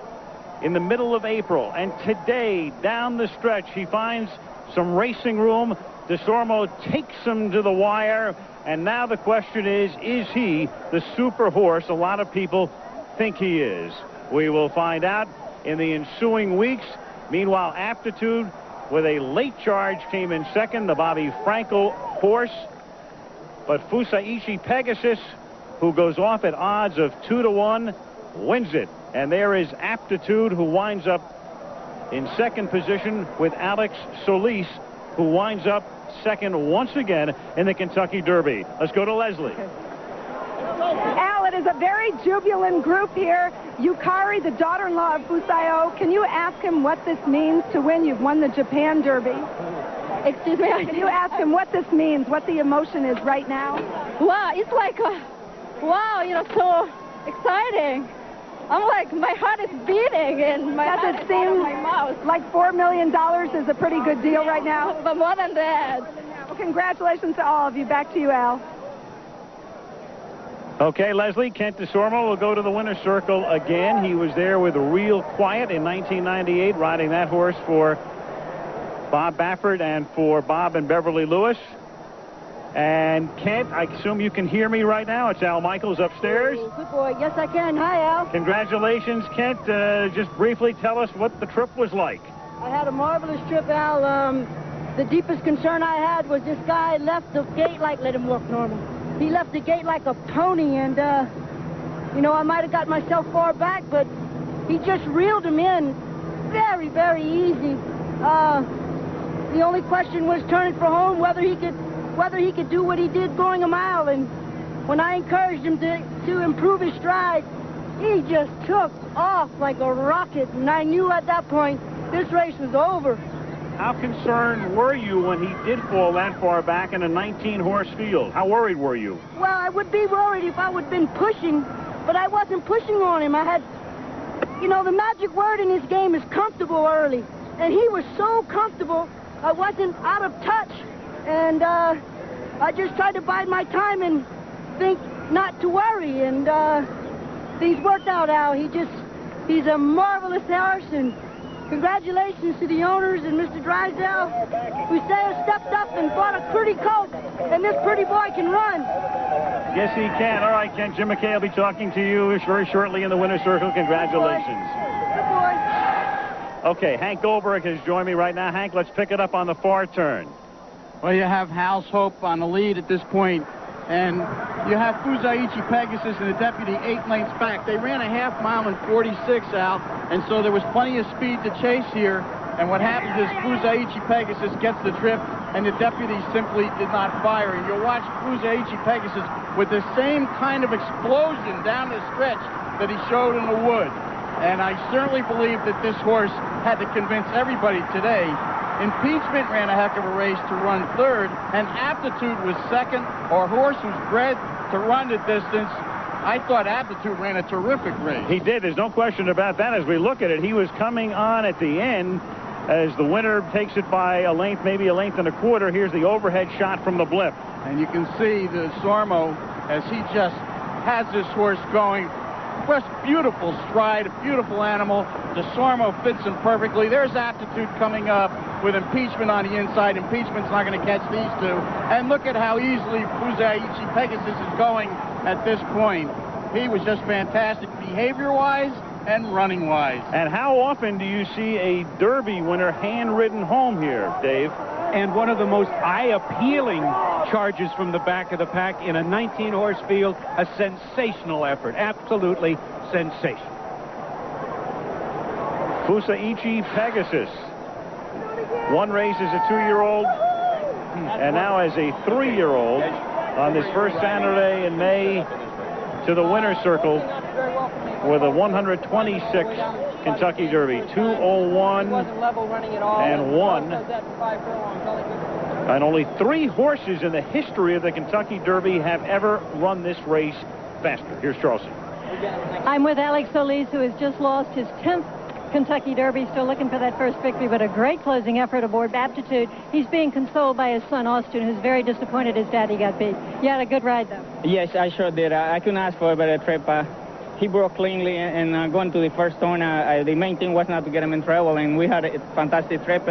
in the middle of April. And today, down the stretch, he finds some racing room. DeSormo takes him to the wire, and now the question is he the super horse a lot of people think he is? We will find out in the ensuing weeks. Meanwhile, Aptitude, with a late charge, came in second, the Bobby Frankel horse. But Fusaichi Pegasus, who goes off at odds of 2-1, wins it. And there is Aptitude, who winds up in second position with Alex Solis, who winds up second once again in the Kentucky Derby. Let's go to Leslie. Al, it is a very jubilant group here. Yukari, the daughter-in-law of Fusayo, can you ask him what this means to win? You've won the Japan Derby. Excuse me? Can you ask him what this means, what the emotion is right now? Wow, it's like, wow, so exciting. I'm like, my heart is beating and my heart is in my mouth. Like $4 million is a pretty good deal right now? But more than that. Well, congratulations to all of you. Back to you, Al. Okay, Leslie, Kent DeSormo will go to the winner's circle again. He was there with Real Quiet in 1998, riding that horse for Bob Baffert and for Bob and Beverly Lewis. And Kent, I assume you can hear me right now. It's Al Michaels upstairs. Oh, good boy. Yes, I can. Hi, Al. Congratulations, Kent. Just briefly tell us what the trip was like. I had a marvelous trip, Al. The deepest concern I had was this guy left the gate like, let him walk normal. He left the gate like a pony, and, I might have got myself far back, but he just reeled him in very, very easy. The only question was turning for home, whether he could do what he did going a mile. And when I encouraged him to improve his stride, he just took off like a rocket. And I knew at that point this race was over. How concerned were you when he did fall that far back in a 19-horse field? How worried were you? Well, I would be worried if I would have been pushing, but I wasn't pushing on him. I had, the magic word in his game is comfortable early. And he was so comfortable, I wasn't out of touch. And I just tried to bide my time and think not to worry. And things worked out, Al. He's a marvelous horse. And congratulations to the owners and Mr. Drysdale, who stepped up and bought a pretty colt. And this pretty boy can run. Yes, he can. All right, Ken. Jim McKay will be talking to you very shortly in the winner's circle. Congratulations. Good boy. Okay, Hank Goldberg has joined me right now. Hank, let's pick it up on the far turn. Well, you have House Hope on the lead at this point, and you have Fusaichi Pegasus and the deputy 8 lengths back. They ran a half mile in 46, Al, and so there was plenty of speed to chase here. And what happens is Fusaichi Pegasus gets the trip, and the deputy simply did not fire. And you'll watch Fusaichi Pegasus with the same kind of explosion down the stretch that he showed in the Wood. And I certainly believe that this horse had to convince everybody today. Impeachment ran a heck of a race to run third, and Aptitude was second. Our horse was bred to run the distance. I thought Aptitude ran a terrific race. He did. There's no question about that. As we look at it, he was coming on at the end as the winner takes it by a length, maybe a length and a quarter. Here's the overhead shot from the blip. And you can see the Sormo as he just has this horse going. Just beautiful stride, a beautiful animal. The Sormo fits him perfectly. There's Aptitude coming up with Impeachment on the inside. Impeachment's not going to catch these two. And look at how easily Fusaichi Pegasus is going at this point. He was just fantastic behavior-wise and running-wise. And how often do you see a Derby winner hand-ridden home here, Dave? And one of the most eye-appealing charges from the back of the pack in a 19-horse field. A sensational effort. Absolutely sensational. Fusaichi Pegasus. One race as a 2-year-old, and now as a 3-year-old on this first Saturday in May to the winner's circle with a 126 Kentucky Derby. 2:01 and 1. And only 3 horses in the history of the Kentucky Derby have ever run this race faster. Here's Charleston. I'm with Alex Solis, who has just lost his 10th Kentucky Derby, still looking for that first victory, but a great closing effort aboard Aptitude. He's being consoled by his son, Austin, who's very disappointed his daddy got beat. You had a good ride, though. Yes, I sure did. I couldn't ask for a better trip. He broke cleanly, and going to the first turn, the main thing was not to get him in trouble, and we had a fantastic trip.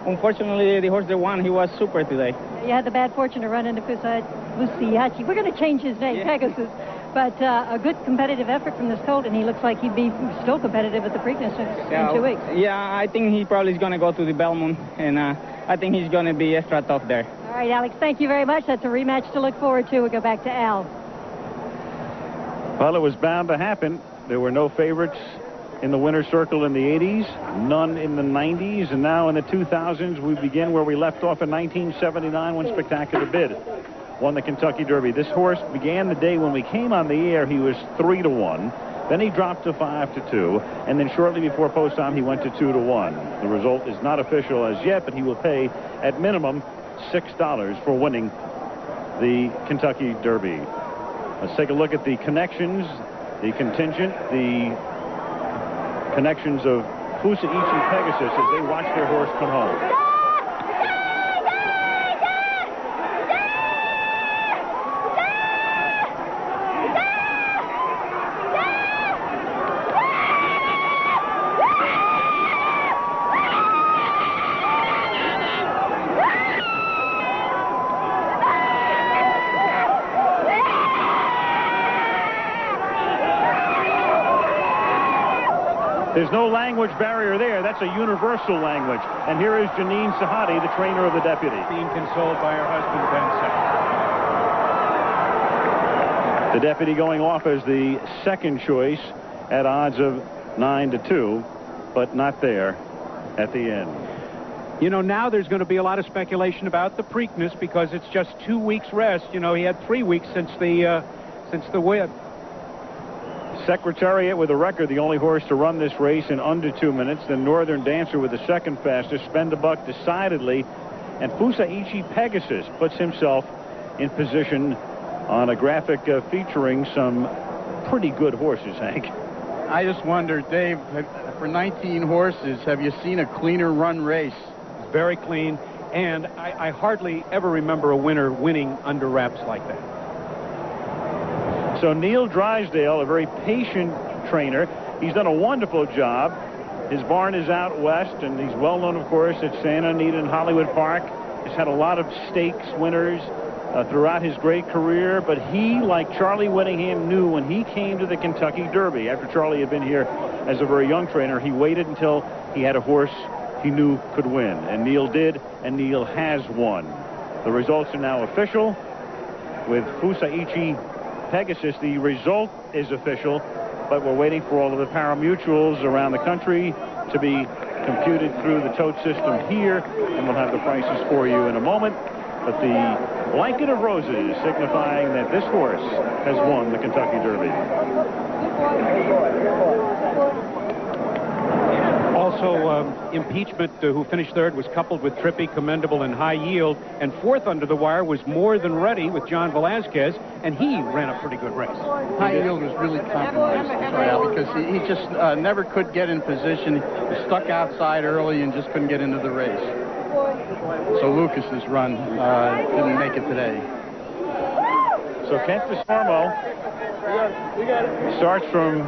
Unfortunately, the horse that won, he was super today. You had the bad fortune to run into Fusaichi. We're going to change his name, Pegasus. But a good competitive effort from this colt, and he looks like he'd be still competitive at the Preakness in 2 weeks. Yeah, I think he probably is going to go to the Belmont, and I think he's going to be extra tough there. All right, Alex, thank you very much. That's a rematch to look forward to. We'll go back to Al. Well, it was bound to happen. There were no favorites in the winner's circle in the 80s, none in the 90s, and now in the 2000s we begin where we left off in 1979 when Spectacular Bid won the Kentucky Derby. This horse began the day when we came on the air, he was 3-1. Then he dropped to 5-2, and then shortly before post time he went to 2-1. The result is not official as yet, but he will pay at minimum $6 for winning the Kentucky Derby. Let's take a look at the connections, the contingent, the connections of Fusaichi Pegasus as they watch their horse come home. There's no language barrier there. That's a universal language. And here is Janine Sahadi, the trainer of the deputy. Being consoled by her husband, Ben. The deputy going off as the second choice at odds of 9-2, but not there at the end. You know, now there's going to be a lot of speculation about the Preakness because it's just 2 weeks rest. You know, he had 3 weeks since the win. Secretariat with a record, the only horse to run this race in under 2 minutes. Then Northern Dancer with the second fastest. Spend a Buck decidedly. And Fusaichi Pegasus puts himself in position on a graphic featuring some pretty good horses, Hank. I just wonder, Dave, for 19 horses, have you seen a cleaner run race? Very clean. And I hardly ever remember a winner winning under wraps like that. So Neil Drysdale, a very patient trainer, he's done a wonderful job. His barn is out west, and he's well known, of course, at Santa Anita and Hollywood Park. He's had a lot of stakes winners throughout his great career, but he, like Charlie Whittingham, knew when he came to the Kentucky Derby, after Charlie had been here as a very young trainer, he waited until he had a horse he knew could win. And Neil did, and Neil has won. The results are now official with Fusaichi Pegasus. The result is official, but we're waiting for all of the pari-mutuels around the country to be computed through the tote system here, and we'll have the prices for you in a moment. But the blanket of roses signifying that this horse has won the Kentucky Derby. Also, Impeachment, who finished third, was coupled with Trippy, Commendable, and High Yield. And fourth under the wire was More Than Ready with John Velazquez, and he ran a pretty good race. High Yield was really compromised because he just never could get in position. He stuck outside early and just couldn't get into the race. So Lucas's run didn't make it today. So Kent DeStormo starts from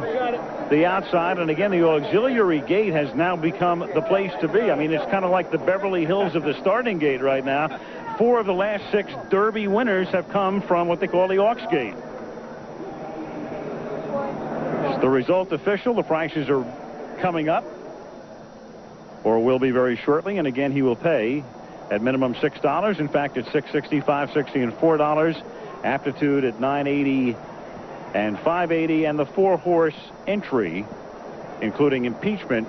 the outside, and again, the auxiliary gate has now become the place to be. I mean, it's kind of like the Beverly Hills of the starting gate right now. 4 of the last 6 Derby winners have come from what they call the aux gate. Is the result official? The prices are coming up, or will be very shortly, and again, he will pay at minimum $6. In fact, it's $6.60, $5.60, and $4. Aptitude at $9.80 and $5.80, and the 4-horse entry, including Impeachment,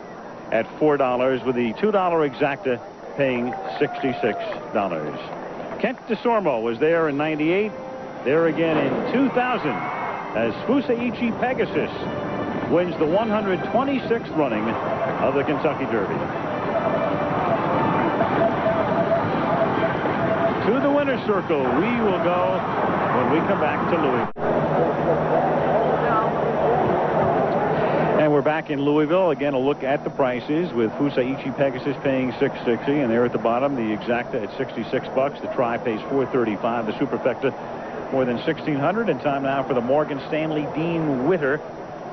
at $4, with the $2 exacta paying $66. Kent DeSormo was there in 98, there again in 2000, as Fusaichi Pegasus wins the 126th running of the Kentucky Derby. To the winner's circle we will go when we come back to Louisville. And we're back in Louisville. Again, a look at the prices with Fusaichi Pegasus paying $660, and there at the bottom, the exacta at $66. The Tri pays $435. The Superfecta more than $1,600. And time now for the Morgan Stanley Dean Witter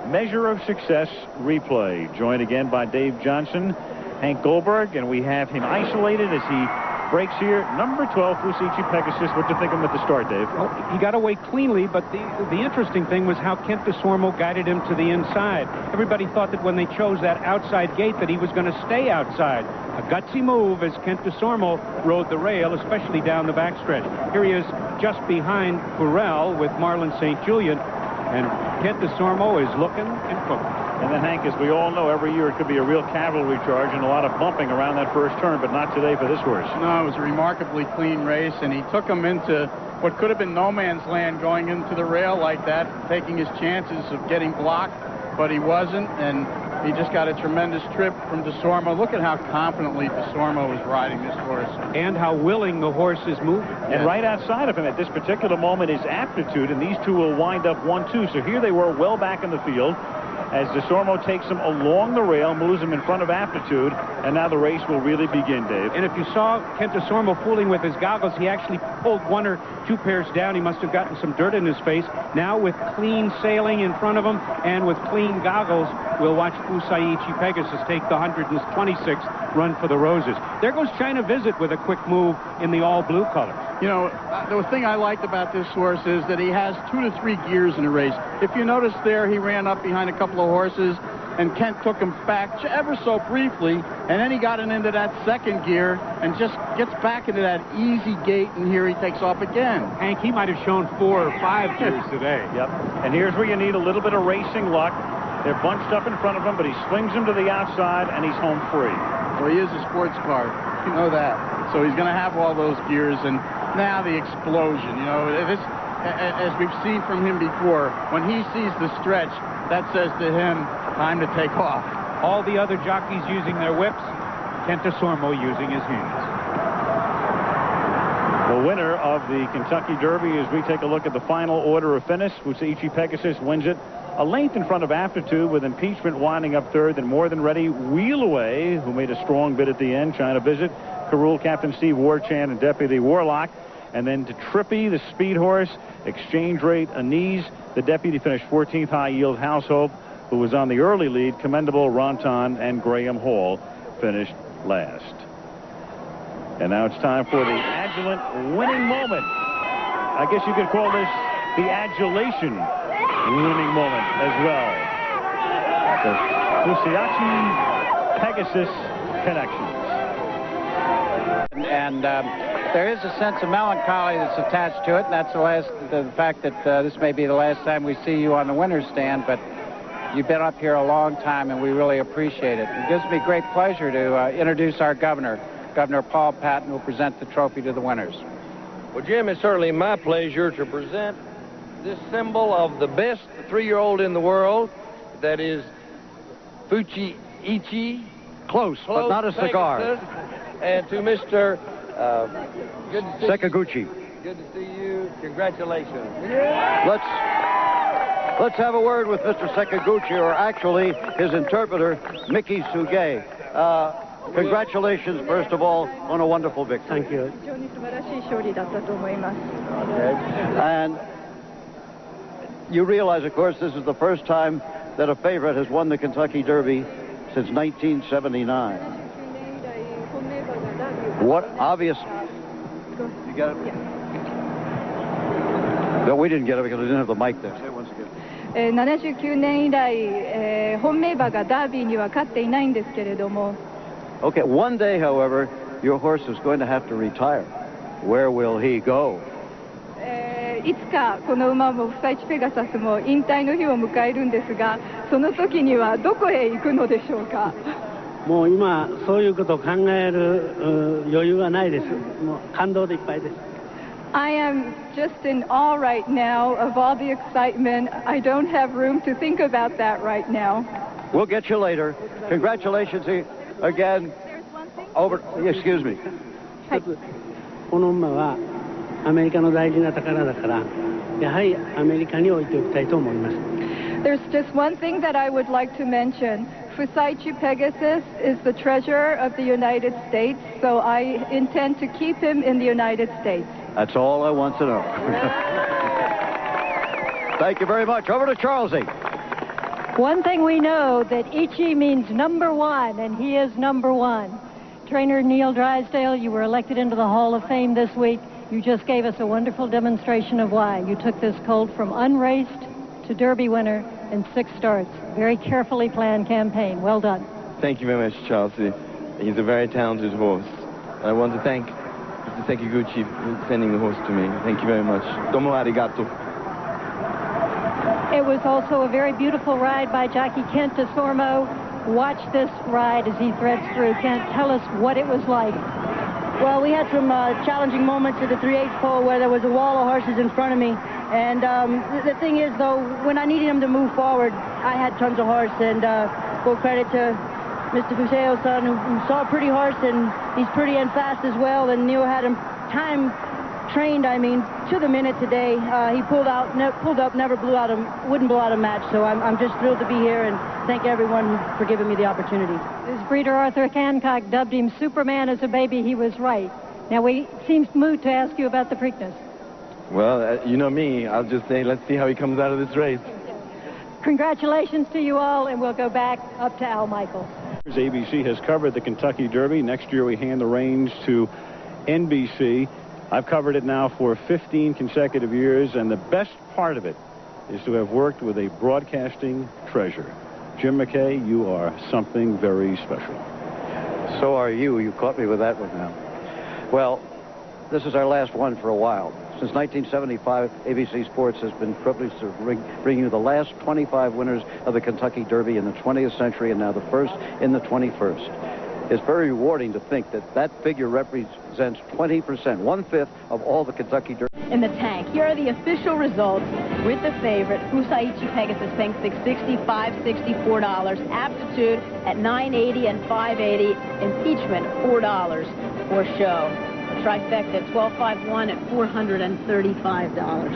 Measure of Success replay. Joined again by Dave Johnson, Hank Goldberg, and we have him isolated as he breaks here. Number 12, Fusaichi Pegasus. What do you think of him at the start, Dave? Well, he got away cleanly, but the interesting thing was how Kent DeSormo guided him to the inside. Everybody thought that when they chose that outside gate that he was going to stay outside. A gutsy move as Kent DeSormo rode the rail, especially down the backstretch. Here he is just behind Burrell with Marlon St. Julian, and Kent DeSormo is looking and cooking. And then, Hank, as we all know, every year it could be a real cavalry charge and a lot of bumping around that first turn, but not today for this horse. No, it was a remarkably clean race, and he took him into what could have been no man's land going into the rail like that, taking his chances of getting blocked, but he wasn't, and he just got a tremendous trip from DeSormo. Look at how confidently DeSormo is riding this horse. And how willing the horse is moving. And right outside of him at this particular moment is Aptitude, and these two will wind up 1-2. So here they were well back in the field as DeSormo takes him along the rail, moves him in front of Aptitude, and now the race will really begin, Dave. And if you saw Kent DeSormo fooling with his goggles, he actually pulled one or two pairs down. He must have gotten some dirt in his face. Now with clean sailing in front of him and with clean goggles, we'll watch Fusaichi Pegasus take the 126th run for the Roses. There goes China Visit with a quick move in the all-blue colors. You know, the thing I liked about this horse is that he has 2 to 3 gears in a race. If you notice there, he ran up behind a couple of horses, and Kent took him back ever so briefly, and then he got into that second gear and just gets back into that easy gait, and here he takes off again. Hank, he might have shown 4 or 5 gears today. Yep. And here's where you need a little bit of racing luck. They're bunched up in front of him, but he swings him to the outside, and he's home free. Well, he is a sports car. You know that. So he's going to have all those gears, and now the explosion. You know, this, as we've seen from him before, when he sees the stretch, that says to him, time to take off. All the other jockeys using their whips, Kent DeSormo using his hands. The winner of the Kentucky Derby, as we take a look at the final order of finish, Fusaichi Pegasus wins it a length in front of Aptitude, with Impeachment winding up third, and More Than Ready, Wheel Away, who made a strong bid at the end. China Visit, Carule, Captain Steve Warchan, and Deputy Warlock. And then to Trippy, the speed horse, Exchange Rate, Anise. The deputy finished 14th. High Yield, House Hope, who was on the early lead. Commendable, Ronton, and Graham Hall finished last. And now it's time for the adjulant winning moment. I guess you could call this the adulation winning moment as well. The Fusaichi Pegasus connections. And there is a sense of melancholy that's attached to it, and that's the fact that this may be the last time we see you on the winner's stand, but you've been up here a long time, and we really appreciate it. It gives me great pleasure to introduce our governor, Governor Paul Patton, who will present the trophy to the winners. Well, Jim, it's certainly my pleasure to present this symbol of the best 3-year-old in the world, that is Fusaichi. Close, but not a cigar. Pegasus, and to Mr. Good to see Sekaguchi. You. Good to see you. Congratulations. Let's have a word with Mr. Sekaguchi, or actually his interpreter, Mickey Suge. Congratulations, first of all, on a wonderful victory. Thank you. Okay. And you realize, of course, this is the first time that a favorite has won the Kentucky Derby since 1979. What obvious... You got it? Yeah. No, we didn't get it because we didn't have the mic there. Say it once again. 79年以来、本命馬がダービーには勝っていないんですけれども。Okay, one day, however, your horse is going to have to retire. Where will he go? いつかこの馬もフサイチペガサスも引退の日を迎えるんですが、その時にはどこへ行くのでしょうか。もう今そういうことを考える余裕がないです。もう感動でいっぱいです。I am just in awe right now of all the excitement. I don't have room to think about that right now. We'll get you later. Congratulations again. Over. Excuse me. この馬はアメリカの大事な宝だから、やはりアメリカに置いておきたいと思います。There's just one thing that I would like to mention. Fusaichi Pegasus is the treasure of the United States, so I intend to keep him in the United States. That's all I want to know. Thank you very much. Over to Charlesy. One thing we know, that Ichi means number one, and he is number one. Trainer Neil Drysdale, you were elected into the Hall of Fame this week. You just gave us a wonderful demonstration of why. You took this colt from unraced to Derby winner in 6 starts. Very carefully planned campaign. Well done. Thank you very much, Chelsea. He's a very talented horse. I want to thank Mr. Sekiguchi for sending the horse to me. Thank you very much. Domo arigato. It was also a very beautiful ride by jockey Kent DeSormo. Watch this ride as he threads through. Kent, tell us what it was like. Well, we had some challenging moments at the 3/8 pole where there was a wall of horses in front of me. And the thing is, though, when I needed him to move forward, I had tons of horse. And full credit to Mr. Fuseo's son, who saw a pretty horse, and he's pretty and fast as well. And Neil had him time-trained, to the minute today. He pulled up, never wouldn't blow out a match. So I'm just thrilled to be here, and thank everyone for giving me the opportunity. His breeder Arthur Hancock dubbed him Superman as a baby. He was right. Now, it seems moot to ask you about the Preakness. Well, you know me. I'll just say, let's see how he comes out of this race. Congratulations to you all, and we'll go back up to Al Michaels. ABC has covered the Kentucky Derby. Next year we hand the reins to NBC. I've covered it now for 15 consecutive years, and the best part of it is to have worked with a broadcasting treasure. Jim McKay, you are something very special. So are you. You caught me with that one now. Well, this is our last one for a while. Since 1975, ABC Sports has been privileged to bring you the last 25 winners of the Kentucky Derby in the 20th century, and now the first in the 21st. It's very rewarding to think that that figure represents 20%, 1/5 of all the Kentucky Derby. In the tank, here are the official results with the favorite, Fusaichi Pegasus, paying $665, $64. Aptitude at $980 and $580. Impeachment, $4 for show. A trifecta at $12.51 at $435.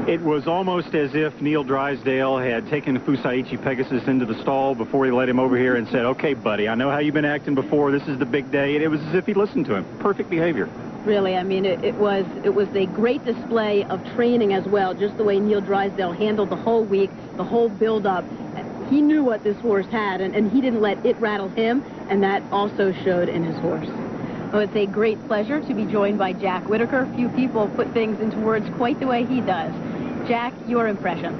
It was almost as if Neil Drysdale had taken Fusaichi Pegasus into the stall before he let him over here and said, okay, buddy, I know how you've been acting before. This is the big day. And it was as if he listened to him. Perfect behavior. Really, it was a great display of training as well, just the way Neil Drysdale handled the whole week, the whole build-up. He knew what this horse had, and he didn't let it rattle him, and that also showed in his horse. Oh, it's a great pleasure to be joined by Jack Whitaker. Few people put things into words quite the way he does. Jack, your impressions.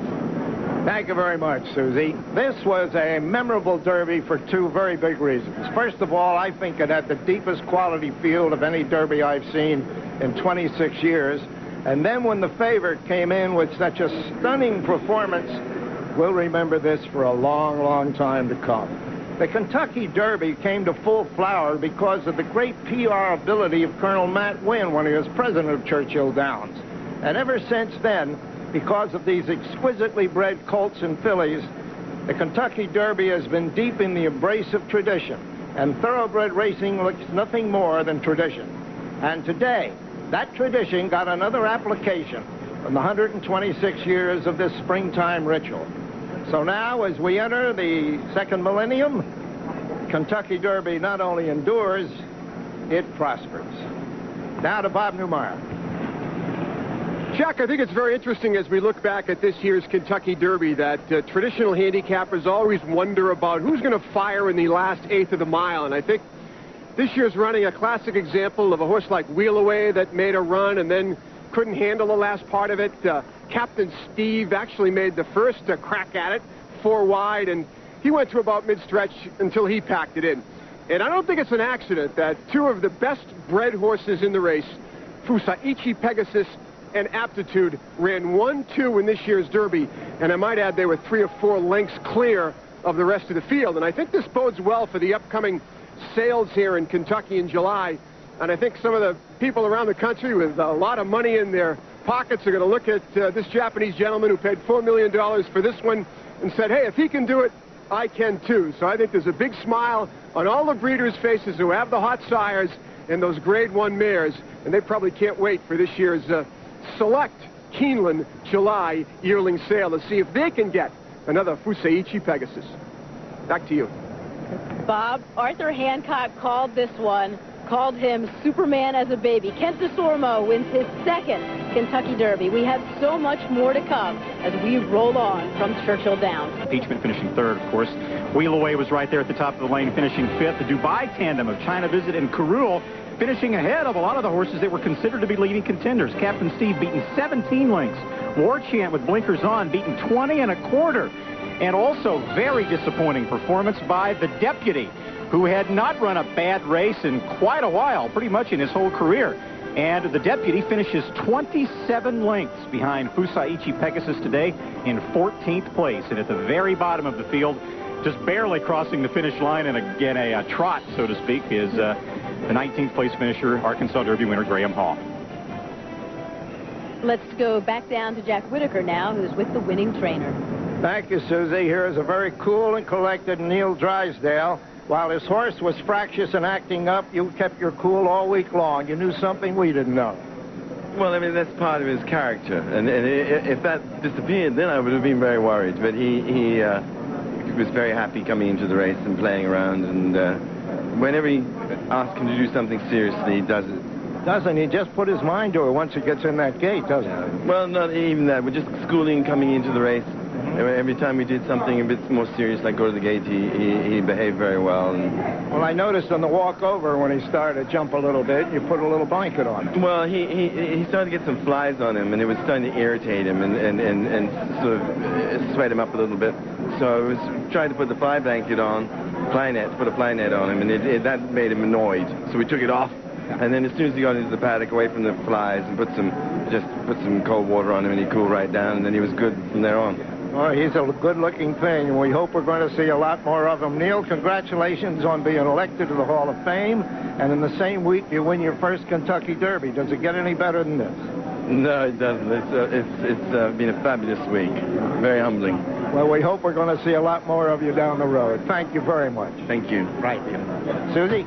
Thank you very much, Susie. This was a memorable Derby for 2 very big reasons. First of all, I think it had the deepest quality field of any Derby I've seen in 26 years. And then when the favorite came in with such a stunning performance, we'll remember this for a long, long time to come. The Kentucky Derby came to full flower because of the great PR ability of Colonel Matt Winn when he was president of Churchill Downs. And ever since then, because of these exquisitely bred colts and fillies, the Kentucky Derby has been deep in the embrace of tradition, and thoroughbred racing looks nothing more than tradition. And today, that tradition got another application from the 126 years of this springtime ritual. So now, as we enter the second millennium, Kentucky Derby not only endures, it prospers. Now to Bob Newmeyer. Jack, I think it's very interesting as we look back at this year's Kentucky Derby that traditional handicappers always wonder about who's going to fire in the last 1/8 of the mile. And I think this year's running a classic example of a horse like Wheel Away that made a run and then couldn't handle the last part of it. Captain Steve actually made the first crack at it, 4 wide, and he went to about mid-stretch until he packed it in. And I don't think it's an accident that 2 of the best bred horses in the race, Fusaichi Pegasus and Aptitude, ran 1-2 in this year's Derby, and I might add they were 3 or 4 lengths clear of the rest of the field. And I think this bodes well for the upcoming sales here in Kentucky in July. And I think some of the people around the country with a lot of money in their pockets are going to look at this Japanese gentleman who paid $4 million for this one and said, hey, if he can do it, I can too. So I think there's a big smile on all the breeders' faces who have the hot sires and those Grade 1 mares, and they probably can't wait for this year's select Keeneland July yearling sale to see if they can get another Fusaichi Pegasus. Back to you. Bob, Arthur Hancock called this one, called him Superman as a baby. Kent DeSormo wins his second Kentucky Derby. We have so much more to come as we roll on from Churchill Downs. Peachman finishing third, of course. Wheelaway was right there at the top of the lane, finishing fifth. The Dubai tandem of China Visit and Carul finishing ahead of a lot of the horses that were considered to be leading contenders. Captain Steve beaten 17 lengths. War Chant with blinkers on, beaten 20 1/4. And also very disappointing performance by the Deputy, who had not run a bad race in quite a while, pretty much in his whole career. And the Deputy finishes 27 lengths behind Fusaichi Pegasus today in 14th place. And at the very bottom of the field, just barely crossing the finish line, and again a trot, so to speak, is the 19th place finisher, Arkansas Derby winner Graham Hall. Let's go back down to Jack Whitaker now, who's with the winning trainer. Thank you, Susie. Here is a very cool and collected Neil Drysdale. While his horse was fractious and acting up, you kept your cool all week long. You knew something we didn't know. Well, I mean, that's part of his character. And if that disappeared, then I would have been very worried. But he was very happy coming into the race and playing around. And whenever he asks him to do something seriously, he does it. Doesn't he just put his mind to it once he gets in that gate, doesn't he? Well, not even that. We're just schooling coming into the race. Every time we did something a bit more serious, like go to the gate, he behaved very well. And well, I noticed on the walk over when he started to jump a little bit, you put a little blanket on him. Well, he started to get some flies on him, and it was starting to irritate him and sort of sweat him up a little bit. So I was trying to put the fly blanket on, put a fly net on him, and that made him annoyed. So we took it off. And then as soon as he got into the paddock away from the flies and put some cold water on him, and he cooled right down, and then he was good from there on. Well, he's a good-looking thing, and we hope we're going to see a lot more of him. Neil, congratulations on being elected to the Hall of Fame, and in the same week you win your first Kentucky Derby. Does it get any better than this? No, it doesn't. It's been a fabulous week. Very humbling. Well, we hope we're going to see a lot more of you down the road. Thank you very much. Thank you. Right. Susie?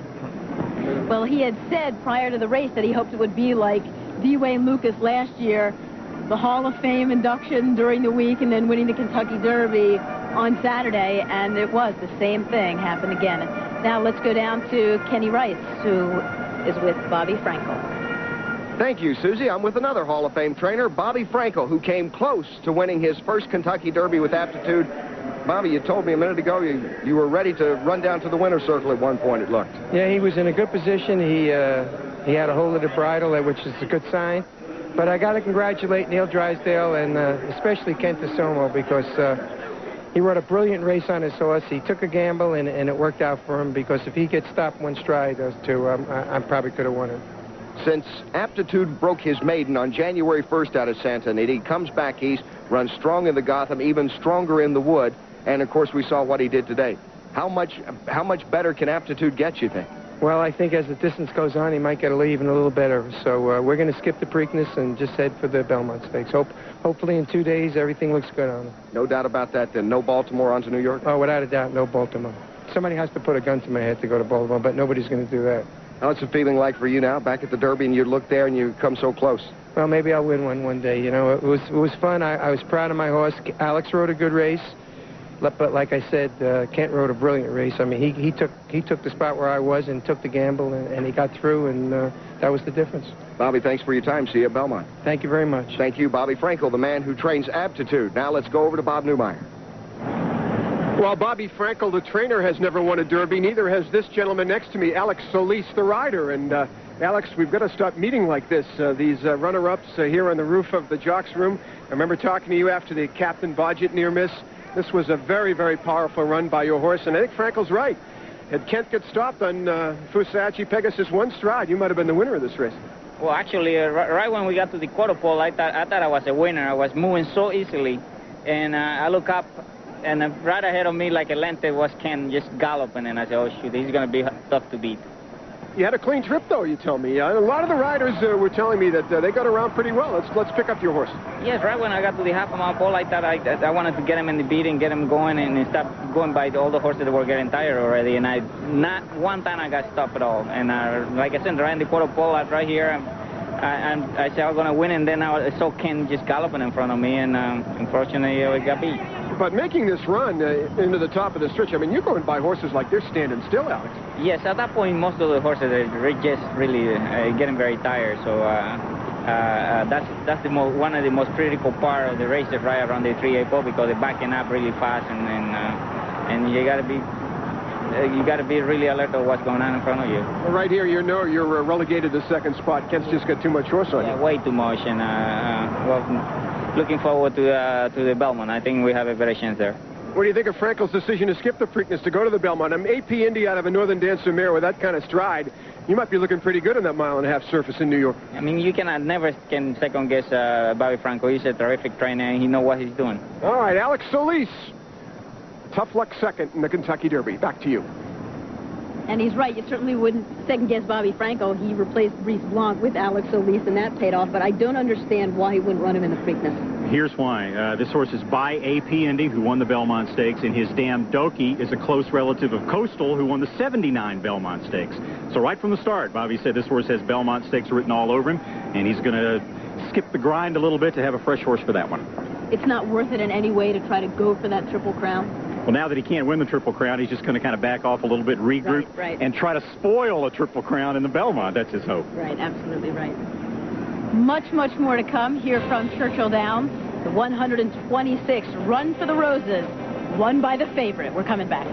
Well, he had said prior to the race that he hoped it would be like D. Wayne Lucas last year, the Hall of Fame induction during the week and then winning the Kentucky Derby on Saturday, and it was the same thing happened again. Now let's go down to Kenny Rice, who is with Bobby Frankel. Thank you, Susie. I'm with another Hall of Fame trainer, Bobby Frankel, who came close to winning his first Kentucky Derby with Aptitude. Bobby, you told me a minute ago you were ready to run down to the winner's circle at one point, it looked. Yeah, he was in a good position. He had a hold of the bridle, which is a good sign. But I got to congratulate Neil Drysdale and especially Kent DeSormo, because he rode a brilliant race on his horse. He took a gamble, and it worked out for him, because if he gets stopped one stride, those two, I probably could have won it. Since Aptitude broke his maiden on January 1st out of Santa Anita, he comes back east, runs strong in the Gotham, even stronger in the Wood, and of course we saw what he did today. How much better can Aptitude get, you think? Well, I think as the distance goes on, he might get even a little better. So we're going to skip the Preakness and just head for the Belmont Stakes. Hopefully in 2 days, everything looks good on him. No doubt about that, then. No Baltimore onto New York? Oh, without a doubt, no Baltimore. Somebody has to put a gun to my head to go to Baltimore, but nobody's going to do that. How's it feeling like for you now, back at the Derby, and you look there and you come so close? Well, maybe I'll win one day. You know, it was fun. I was proud of my horse. Alex rode a good race. But like I said, Kent rode a brilliant race. I mean, he took the spot where I was and took the gamble, and he got through, and that was the difference. Bobby, thanks for your time. See you at Belmont. Thank you very much. Thank you, Bobby Frankel, the man who trains Aptitude. Now let's go over to Bob Newmeyer. Well, Bobby Frankel, the trainer, has never won a Derby. Neither has this gentleman next to me, Alex Solis, the rider. And Alex, we've got to stop meeting like this. These runner-ups here on the roof of the Jocks room. I remember talking to you after the Captain Bodgett near miss. This was a very, very powerful run by your horse, and I think Frankel's right. Had Kent get stopped on Fusaichi Pegasus one stride, you might have been the winner of this race. Well, actually, right when we got to the quarter pole, I thought I was a winner. I was moving so easily, and I look up and right ahead of me, like a length, was Ken just galloping, and I said, oh, shoot, he's going to be tough to beat. You had a clean trip, though, you tell me. A lot of the riders were telling me that they got around pretty well. Let's pick up your horse. Yes, right when I got to the half-a-mile pole, I thought I wanted to get him in the beat and get him going and stop going by all the horses that were getting tired already. And not one time I got stopped at all. And like I said, right in the quarter pole, right here, and I said I was going to win, and then I saw Ken just galloping in front of me, and unfortunately, we got beat. But making this run into the top of the stretch, I mean, you're going by horses like they're standing still, Alex. Yes, at that point, most of the horses are just really getting very tired. So that's one of the most critical part of the race, is right around the 3/8 pole, because they're backing up really fast, and you got to be really alert of what's going on in front of you. Well, right here, you're relegated to second spot. Kent's just got too much horse on you. Yeah, way too much, and looking forward to the Belmont. I think we have a better chance there. What do you think of Frankel's decision to skip the Preakness to go to the Belmont? AP Indy out of a Northern Dancer mare with that kind of stride, you might be looking pretty good on that 1.5-mile surface in New York. I mean, you never can second guess Bobby Frankel. He's a terrific trainer, and he knows what he's doing. All right, Alex Solis. Tough luck second in the Kentucky Derby. Back to you. And he's right. You certainly wouldn't second-guess Bobby Frankel. He replaced Brice Blanc with Alex Solis, and that paid off. But I don't understand why he wouldn't run him in the Preakness. Here's why. This horse is by AP Indy, who won the Belmont Stakes, and his Damn Doki is a close relative of Coastal, who won the 79 Belmont Stakes. So right from the start, Bobby said this horse has Belmont Stakes written all over him, and he's going to skip the grind a little bit to have a fresh horse for that one. It's not worth it in any way to try to go for that Triple Crown. Well, now that he can't win the Triple Crown, he's just going to kind of back off a little bit, regroup, right. and try to spoil a Triple Crown in the Belmont. That's his hope. Right, absolutely right. Much, much more to come here from Churchill Downs. The 126 Run for the Roses, won by the favorite. We're coming back.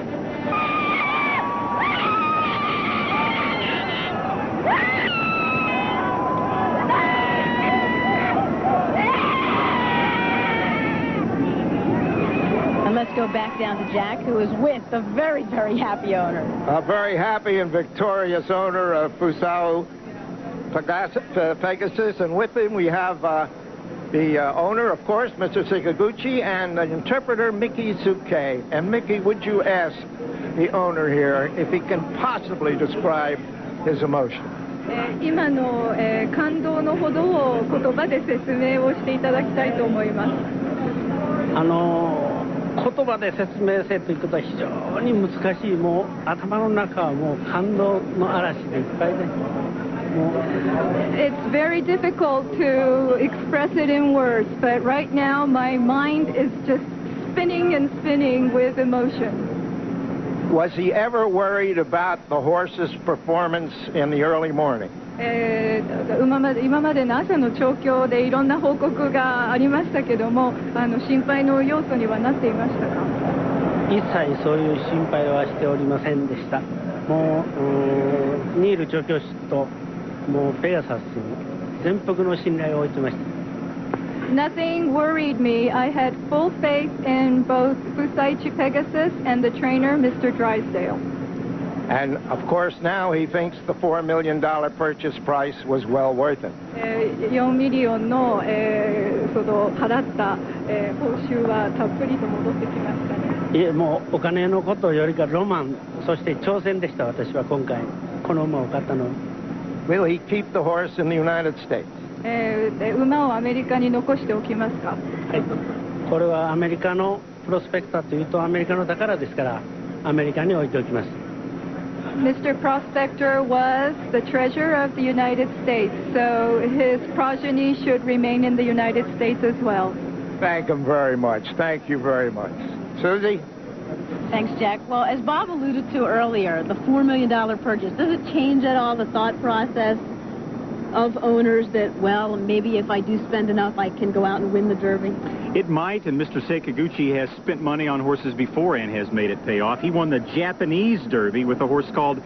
Let's go back down to Jack, who is with a very, very happy owner. A very happy and victorious owner of Fusaichi Pegasus, and with him we have the owner, of course, Mr. Sakaguchi, and the interpreter, Mickey Suke. And Mickey, would you ask the owner here if he can possibly describe his emotion? 今の感動のほどを言葉で説明をしていただきたいと思います。言葉で説明せということは非常に難しい。もう頭の中はもう感動の嵐でいっぱいで。It's very difficult to express it in words, but right now my mind is just spinning and spinning with emotion. Was he ever worried about the horse's performance in the early morning? 今までの朝の調教でいろんな報告がありましたけども、心配の要素にはなっていましたか？一切そういう心配はしておりませんでした。もうニール調教師ともうペガサス全幅の信頼を置いてました。Nothing worried me. I had full faith in both Fusaichi Pegasus and the trainer, Mr. Drysdale. And, of course, now he thinks the $4 million purchase price was well worth it. 4ミリオンの、その払った、報酬はたっぷりと戻ってきましたね。いえ、もうお金のことよりかロマン、そして挑戦でした。私は今回この馬を買ったの。Will he keep the horse in the United States? 馬をアメリカに残しておきますか？はい。これはアメリカのプロスペクターというとアメリカの宝ですから、アメリカに置いておきます。Mr. Prospector was the treasure of the United States, so his progeny should remain in the United States as well. Thank him very much. Thank you very much. Susie? Thanks, Jack. Well, as Bob alluded to earlier, the $4 million purchase, does it change at all the thought process of owners that, well, maybe if I do spend enough, I can go out and win the Derby? It might, and Mr. Sakaguchi has spent money on horses before and has made it pay off. He won the Japanese Derby with a horse called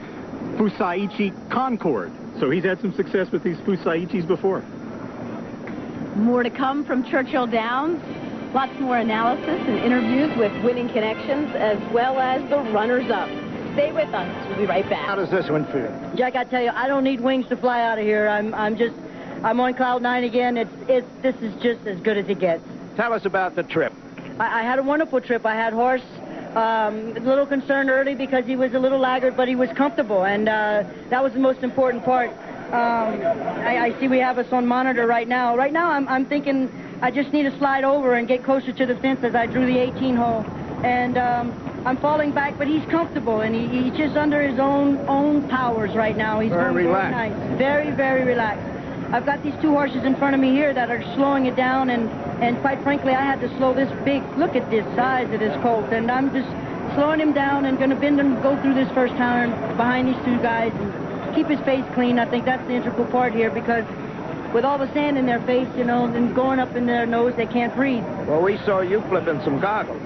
Fusaichi Concord. So he's had some success with these Fusaichis before. More to come from Churchill Downs. Lots more analysis and interviews with winning connections, as well as the runners-up. Stay with us. We'll be right back. How does this one feel? Jack, I tell you, I don't need wings to fly out of here. I'm on cloud 9 again. This is just as good as it gets. Tell us about the trip. I had a wonderful trip. I had horse a little concerned early because he was a little laggard, but he was comfortable, and that was the most important part. I see we have us on monitor right now. Right now, I'm thinking I just need to slide over and get closer to the fence as I drew the 18 hole. And I'm falling back, but he's comfortable, and he's just under his own powers right now. He's very relaxed. Very nice. Very, very relaxed. I've got these two horses in front of me here that are slowing it down, and quite frankly, I had to slow this big. Look at this size of this colt, and I'm just slowing him down and going to bend him, go through this first turn behind these two guys and keep his face clean. I think that's the integral part here, because with all the sand in their face, you know, and going up in their nose, they can't breathe. Well, we saw you flipping some goggles.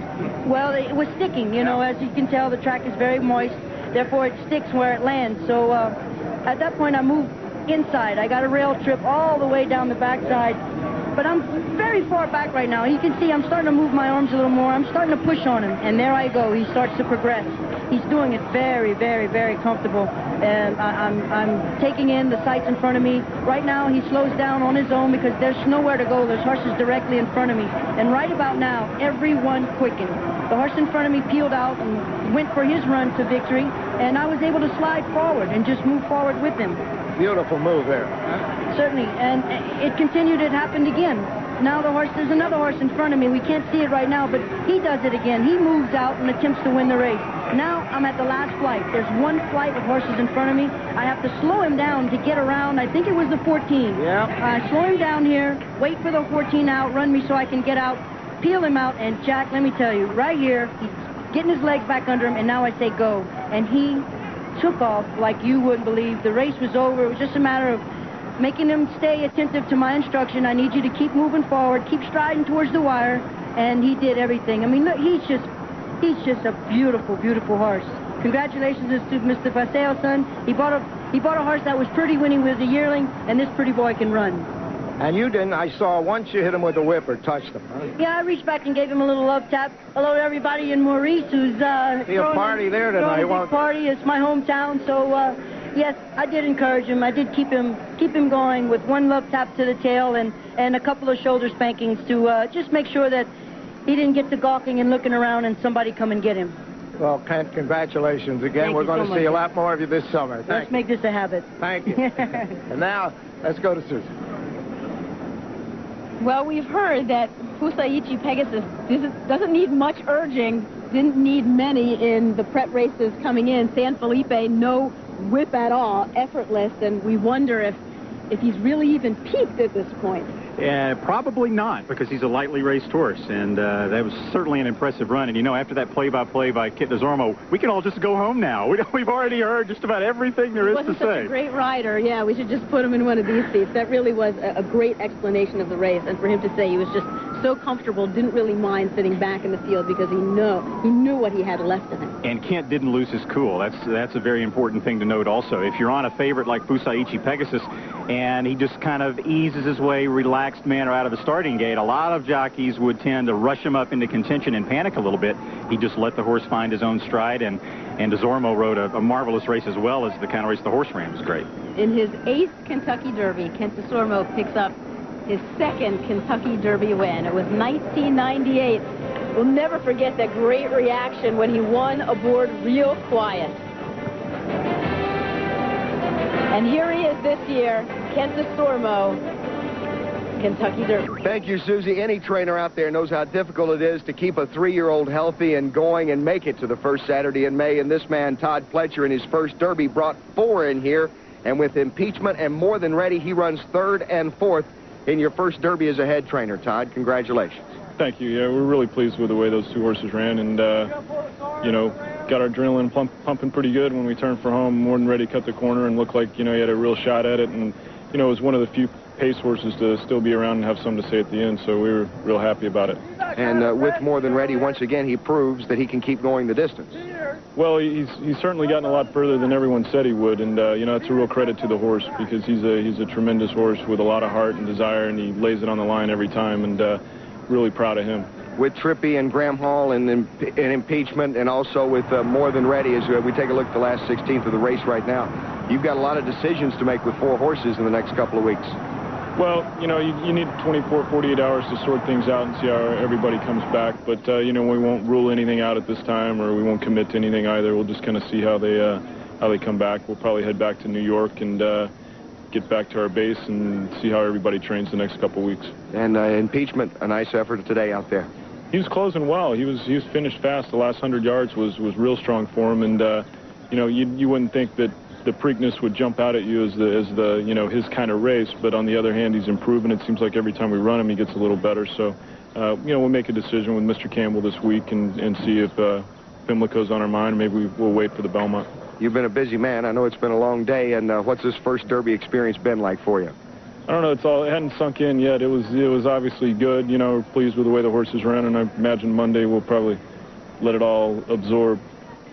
Well, it was sticking, you know, as you can tell, the track is very moist, therefore it sticks where it lands. So at that point, I moved inside. I got a rail trip all the way down the backside, but I'm very far back right now. You can see I'm starting to move my arms a little more. I'm starting to push on him, and there I go. He starts to progress. He's doing it very, very, very comfortable, and I'm taking in the sights in front of me. Right now, he slows down on his own because there's nowhere to go. There's horses directly in front of me, and right about now, everyone quickened. The horse in front of me peeled out and went for his run to victory, and I was able to slide forward and just move forward with him. Beautiful move there. Certainly, and it continued. It happened again. Now there's another horse in front of me. We can't see it right now, but he does it again. He moves out and attempts to win the race. Now I'm at the last flight. There's one flight of horses in front of me. I have to slow him down to get around. I think it was the 14. Yeah. I slow him down here, wait for the 14 to outrun me so I can get out, peel him out, and Jack, let me tell you, right here, he's getting his legs back under him, and now I say go. And he took off like you wouldn't believe. The race was over. It was just a matter of making him stay attentive to my instruction. I need you to keep moving forward, keep striding towards the wire, and he did everything. I mean, look, he's just a beautiful, beautiful horse. Congratulations to Mr. Paseo's son. He bought a horse that was pretty when he was a yearling, and this pretty boy can run. And you didn't. I saw once you hit him with a whip or touched him. Huh? Yeah, I reached back and gave him a little love tap. Hello to everybody in Maurice who's be a party there tonight. Throwing a big party. It's my hometown, so yes, I did encourage him. I did keep him going with one love tap to the tail and a couple of shoulder spankings to just make sure that he didn't get to gawking and looking around and somebody come and get him. Well, Kent, congratulations again. Thank We're you going so to see much. a lot more of you this summer. Let's make this a habit. Thank you. And now, let's go to Susan. Well, we've heard that Fusaichi Pegasus doesn't need much urging, didn't need many in the prep races coming in. San Felipe, no whip at all, effortless, and we wonder if he's really even peaked at this point. Probably not, because he's a lightly raced horse, and that was certainly an impressive run. And, you know, after that play-by-play by Kit DeZormo, we can all just go home now. We've already heard just about everything there is to say. He wasn't such a great rider. Yeah, we should just put him in one of these seats. That really was a great explanation of the race, and for him to say he was just so comfortable, didn't really mind sitting back in the field because he knew what he had left in him. And Kent didn't lose his cool. That's a very important thing to note also. If you're on a favorite like Fusaichi Pegasus, and he just kind of eases his way, relaxed manner out of the starting gate, a lot of jockeys would tend to rush him up into contention and panic a little bit. He just let the horse find his own stride, and DeZormo rode a marvelous race as well as the kind of race the horse ran was great. In his 8th Kentucky Derby, Kent DeZormo picks up his 2nd Kentucky Derby win. It was 1998. We'll never forget that great reaction when he won aboard Real Quiet. And here he is this year, Kent DeZormo, Kentucky Derby. Thank you, Susie. Any trainer out there knows how difficult it is to keep a 3-year-old healthy and going and make it to the first Saturday in May. And this man, Todd Pletcher, in his first Derby, brought 4 in here. And with impeachment and more than ready, he runs 3rd and 4th in your first Derby as a head trainer. Todd, congratulations. Thank you. Yeah, we're really pleased with the way those 2 horses ran, and you know, got our adrenaline pumping pretty good when we turned for home. More than ready to cut the corner and looked like, you know, he had a real shot at it, and you know, it was one of the few pace horses to still be around and have something to say at the end, so we were real happy about it. And with more than ready, once again, he proves that he can keep going the distance. Well, he's certainly gotten a lot further than everyone said he would, and you know, it's a real credit to the horse because he's a tremendous horse with a lot of heart and desire, and he lays it on the line every time, and really proud of him. With Trippy and Graham Hall and impeachment, and also with more than ready, as we take a look at the last 16th of the race right now, you've got a lot of decisions to make with 4 horses in the next couple of weeks. Well, you know, you need 24, 48 hours to sort things out and see how everybody comes back. But, you know, we won't rule anything out at this time, or we won't commit to anything either. We'll just kind of see how they come back. We'll probably head back to New York and get back to our base and see how everybody trains the next couple weeks. And impeachment, a nice effort today out there. He was closing well. He was finished fast. The last 100 yards was real strong for him. And, you know, you wouldn't think that the Preakness would jump out at you as the you know, his kind of race, but on the other hand, he's improving. It seems like every time we run him, he gets a little better. So, you know, we'll make a decision with Mr. Campbell this week and see if Pimlico's on our mind. Maybe we'll wait for the Belmont. You've been a busy man. I know it's been a long day, and what's this first Derby experience been like for you? I don't know. It hadn't sunk in yet. It was obviously good. You know, we're pleased with the way the horses ran, and I imagine Monday we'll probably let it all absorb.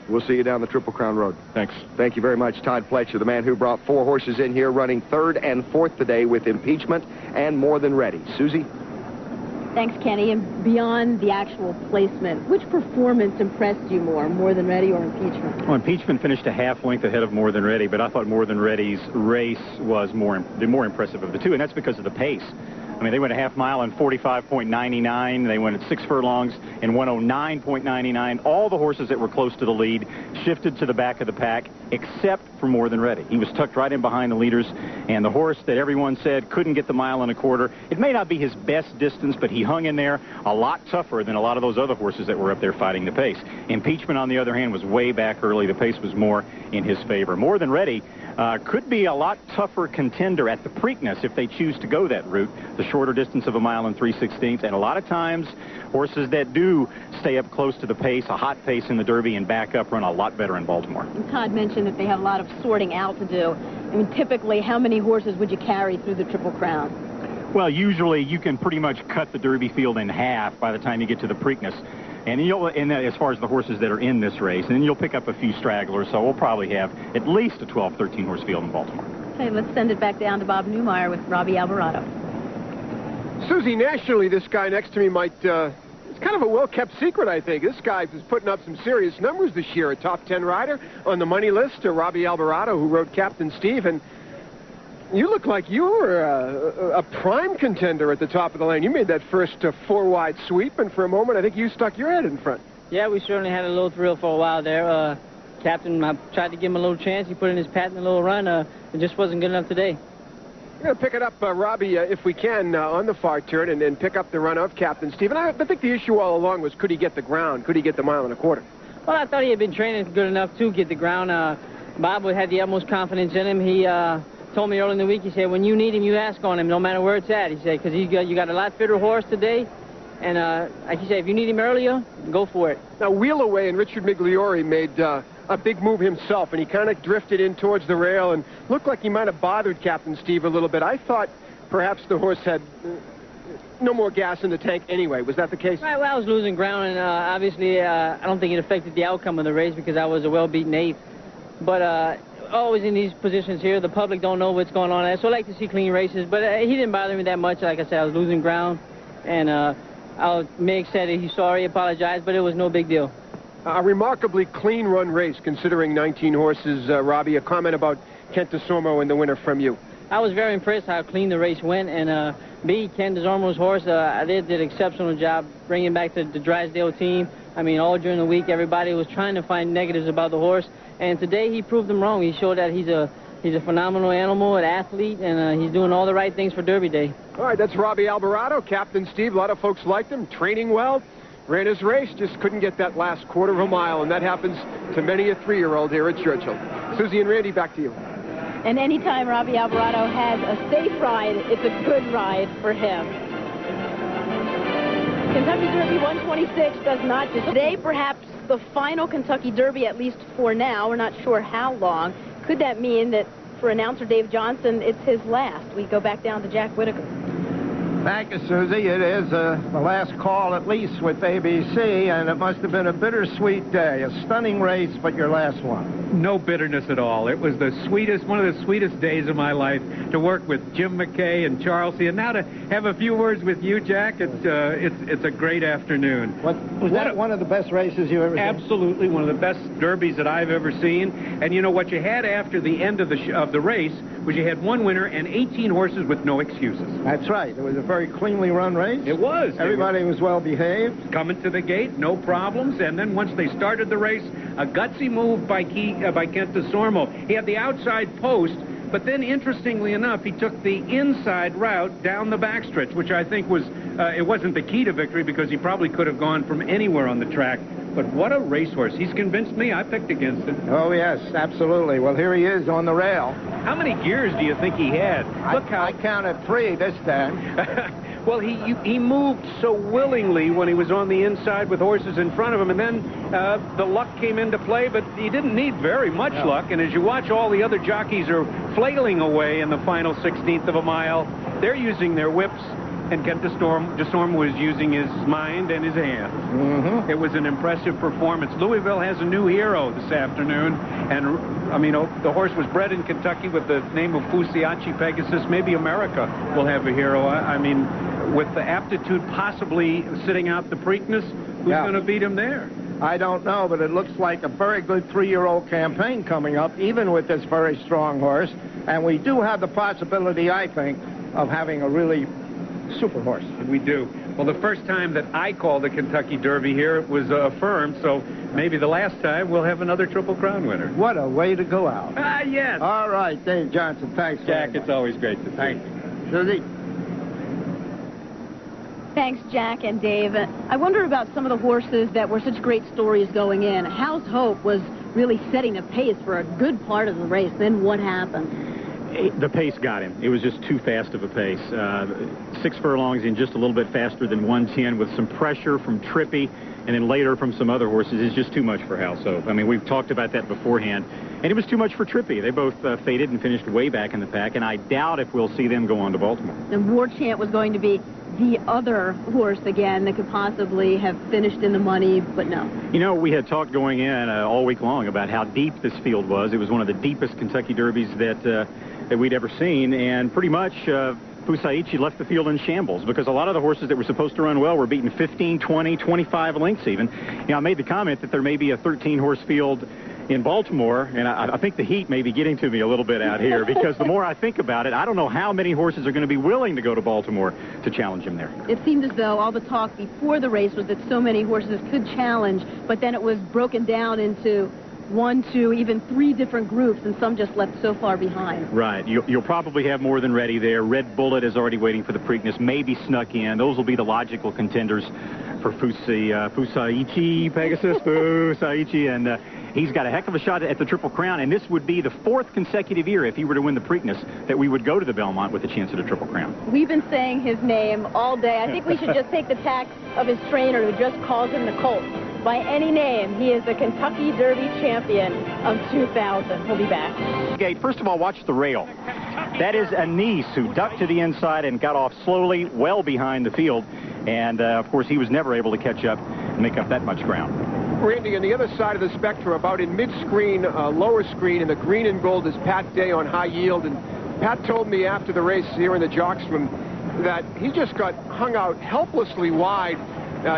We'll see you down the Triple Crown Road. Thanks. Thank you very much, Todd Fletcher, the man who brought 4 horses in here, running 3rd and 4th today with Impeachment and More Than Ready. Susie? Thanks, Kenny. And beyond the actual placement, which performance impressed you More Than Ready or Impeachment? Well, Impeachment finished a half length ahead of More Than Ready, but I thought More Than Ready's race was the more impressive of the two, and that's because of the pace. I mean, they went a half mile in 45.99. They went at 6 furlongs in 109.99. All the horses that were close to the lead shifted to the back of the pack, except for More Than Ready. He was tucked right in behind the leaders, and the horse that everyone said couldn't get the mile and a quarter. It may not be his best distance, but he hung in there a lot tougher than a lot of those other horses that were up there fighting the pace. Impeachment, on the other hand, was way back early. The pace was more in his favor. More Than Ready could be a lot tougher contender at the Preakness if they choose to go that route, the shorter distance of 1 mile and 3/16. And a lot of times, horses that do stay up close to the pace, a hot pace in the Derby and back up, run a lot better in Baltimore. And Todd mentioned that they have a lot of sorting out to do. I mean, typically, how many horses would you carry through the Triple Crown? Well, usually you can pretty much cut the Derby field in half by the time you get to the Preakness. And as far as the horses that are in this race, and then you'll pick up a few stragglers, so we'll probably have at least a 12, 13 horse field in Baltimore. Okay, let's send it back down to Bob Newmeyer with Robbie Alvarado. Susie, nationally, this guy next to me might, it's kind of a well-kept secret, I think. This guy is putting up some serious numbers this year. A top 10 rider on the money list, Robbie Alvarado, who rode Captain Steve, and you look like you were a prime contender at the top of the lane. You made that first 4-wide sweep, and for a moment, I think you stuck your head in front. Yeah, we certainly had a little thrill for a while there. Captain, I tried to give him a little chance. He put in his patent a little run. It just wasn't good enough today. We're going to pick it up, Robbie, if we can, on the far turn, and then pick up the run of Captain Steve. And I think the issue all along was, could he get the ground? Could he get the 1.25 miles? Well, I thought he had been training good enough to get the ground. Bob had the utmost confidence in him. He told me early in the week, he said, when you need him, you ask on him, no matter where it's at. He said, because you got a lot fitter horse today. And like he said, if you need him earlier, go for it. Now, Wheelaway and Richard Migliore made a big move himself, and he kind of drifted in towards the rail and looked like he might have bothered Captain Steve a little bit. I thought perhaps the horse had no more gas in the tank anyway. Was that the case? Right, well, I was losing ground, and obviously I don't think it affected the outcome of the race because I was a well-beaten 8th. But always in these positions here, the public don't know what's going on. So I like to see clean races, but he didn't bother me that much. Like I said, I was losing ground, and Mick said he's sorry, apologized, but it was no big deal. A remarkably clean run race, considering 19 horses. Robbie, a comment about Kent DeSormo in the winner from you. I was very impressed how clean the race went, and Kent DeSormo's horse, they did an exceptional job bringing back the Drysdale team. I mean, all during the week, everybody was trying to find negatives about the horse, and today he proved them wrong. He showed that he's a phenomenal animal, an athlete, and he's doing all the right things for Derby Day. All right, that's Robbie Alvarado, Captain Steve. A lot of folks liked him, training well, ran his race, just couldn't get that last 1/4 mile, and that happens to many a 3-year-old here at Churchill. Susie and Randy, back to you. And anytime Robbie Alvarado has a safe ride, it's a good ride for him. Kentucky Derby 126 does not just today, perhaps the final Kentucky Derby, at least for now. We're not sure how long. Could that mean that for announcer Dave Johnson, it's his last? We go back down to Jack Whitaker. Thank you, Susie. It is the last call, at least, with ABC, and it must have been a bittersweet day. A stunning race, but your last one. No bitterness at all. It was the sweetest, one of the sweetest days of my life to work with Jim McKay and Charles C. And now to have a few words with you, Jack, it's a great afternoon. Was that one of the best races you ever seen? Absolutely, one of the best derbies that I've ever seen. And you know what you had after the end of the race was you had one winner and 18 horses with no excuses. That's right. It was a very cleanly run race. It was. Everybody was well behaved. Coming to the gate, no problems. And then once they started the race, a gutsy move by Kent DeSormo. He had the outside post, but then interestingly enough, he took the inside route down the backstretch, which I think was, it wasn't the key to victory because he probably could have gone from anywhere on the track. But what a racehorse. He's convinced me. I picked against him. Oh, yes, absolutely. Well, here he is on the rail. How many gears do you think he had? Look how I counted 3 this time. Well, he moved so willingly when he was on the inside with horses in front of him, and then the luck came into play, but he didn't need very much luck. And as you watch, all the other jockeys are flailing away in the final 16th of a mile. They're using their whips, and Kent DeSormo was using his mind and his hands. Mm-hmm. It was an impressive performance. Louisville has a new hero this afternoon, and I mean, the horse was bred in Kentucky with the name of Fusaichi Pegasus. Maybe America will have a hero. I mean, with the Aptitude possibly sitting out the Preakness, who's going to beat him there? I don't know, but it looks like a very good 3-year-old campaign coming up, even with this very strong horse. And we do have the possibility, I think, of having a really super horse. We do. Well, the first time that I called the Kentucky Derby here, it was affirmed, so maybe the last time we'll have another Triple Crown winner. What a way to go out. Ah, yes. All right, Dave Johnson, thanks. Jack, it's always great to see you. Susie. Thanks, Jack and Dave. I wonder about some of the horses that were such great stories going in. House Hope was really setting the pace for a good part of the race. Then what happened? The pace got him. It was just too fast of a pace. 6 furlongs in just a little bit faster than 110 with some pressure from Trippy and then later from some other horses is just too much for House Hope. I mean, we've talked about that beforehand. And it was too much for Trippy. They both faded and finished way back in the pack, and I doubt if we'll see them go on to Baltimore. And War Chant was going to be the other horse again that could possibly have finished in the money, but no. You know, we had talked going in all week long about how deep this field was. It was one of the deepest Kentucky Derbies that we'd ever seen, and pretty much Fusaichi left the field in shambles because a lot of the horses that were supposed to run well were beaten 15, 20, 25 lengths even. You know, I made the comment that there may be a 13-horse field in Baltimore, and I think the heat may be getting to me a little bit out here because the more I think about it, I don't know how many horses are going to be willing to go to Baltimore to challenge him there. It seemed as though all the talk before the race was that so many horses could challenge, but then it was broken down into 1, 2, even 3 different groups, and some just left so far behind. Right. You'll probably have more than ready there. Red Bullet is already waiting for the Preakness, maybe snuck in. Those will be the logical contenders for Fusaichi Pegasus, Fusaichi, and he's got a heck of a shot at the Triple Crown, and this would be the 4th consecutive year, if he were to win the Preakness, that we would go to the Belmont with a chance at a Triple Crown. We've been saying his name all day. I think we should just take the tack of his trainer who just calls him the Colt. By any name, he is the Kentucky Derby champion of 2000. He'll be back. Gate, first of all, watch the rail. That is a niece who ducked to the inside and got off slowly, well behind the field. And, of course, he was never able to catch up and make up that much ground. Randy, on the other side of the spectrum, about in mid-screen, lower screen, in the green and gold is Pat Day on High Yield. And Pat told me after the race here in the jocks room that he just got hung out helplessly wide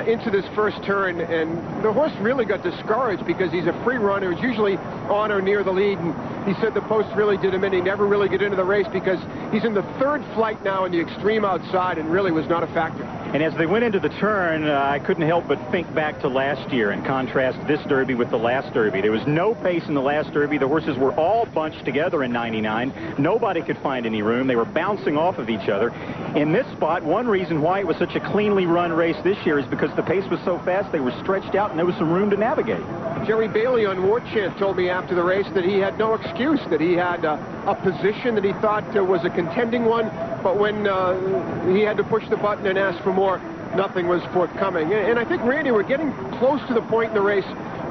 into this first turn, and the horse really got discouraged because he's a free runner. He's usually on or near the lead, and he said the post really did him in. He never really get into the race because he's in the 3rd flight now in the extreme outside and really was not a factor. And as they went into the turn, I couldn't help but think back to last year and contrast this Derby with the last Derby. There was no pace in the last Derby. The horses were all bunched together in 99. Nobody could find any room. They were bouncing off of each other. In this spot, one reason why it was such a cleanly run race this year is because the pace was so fast, they were stretched out, and there was some room to navigate. Jerry Bailey on War Chant told me after the race that he had no excuse, that he had a position that he thought was a contending one, but when he had to push the button and ask for more, nothing was forthcoming. And I think, Randy, we're getting close to the point in the race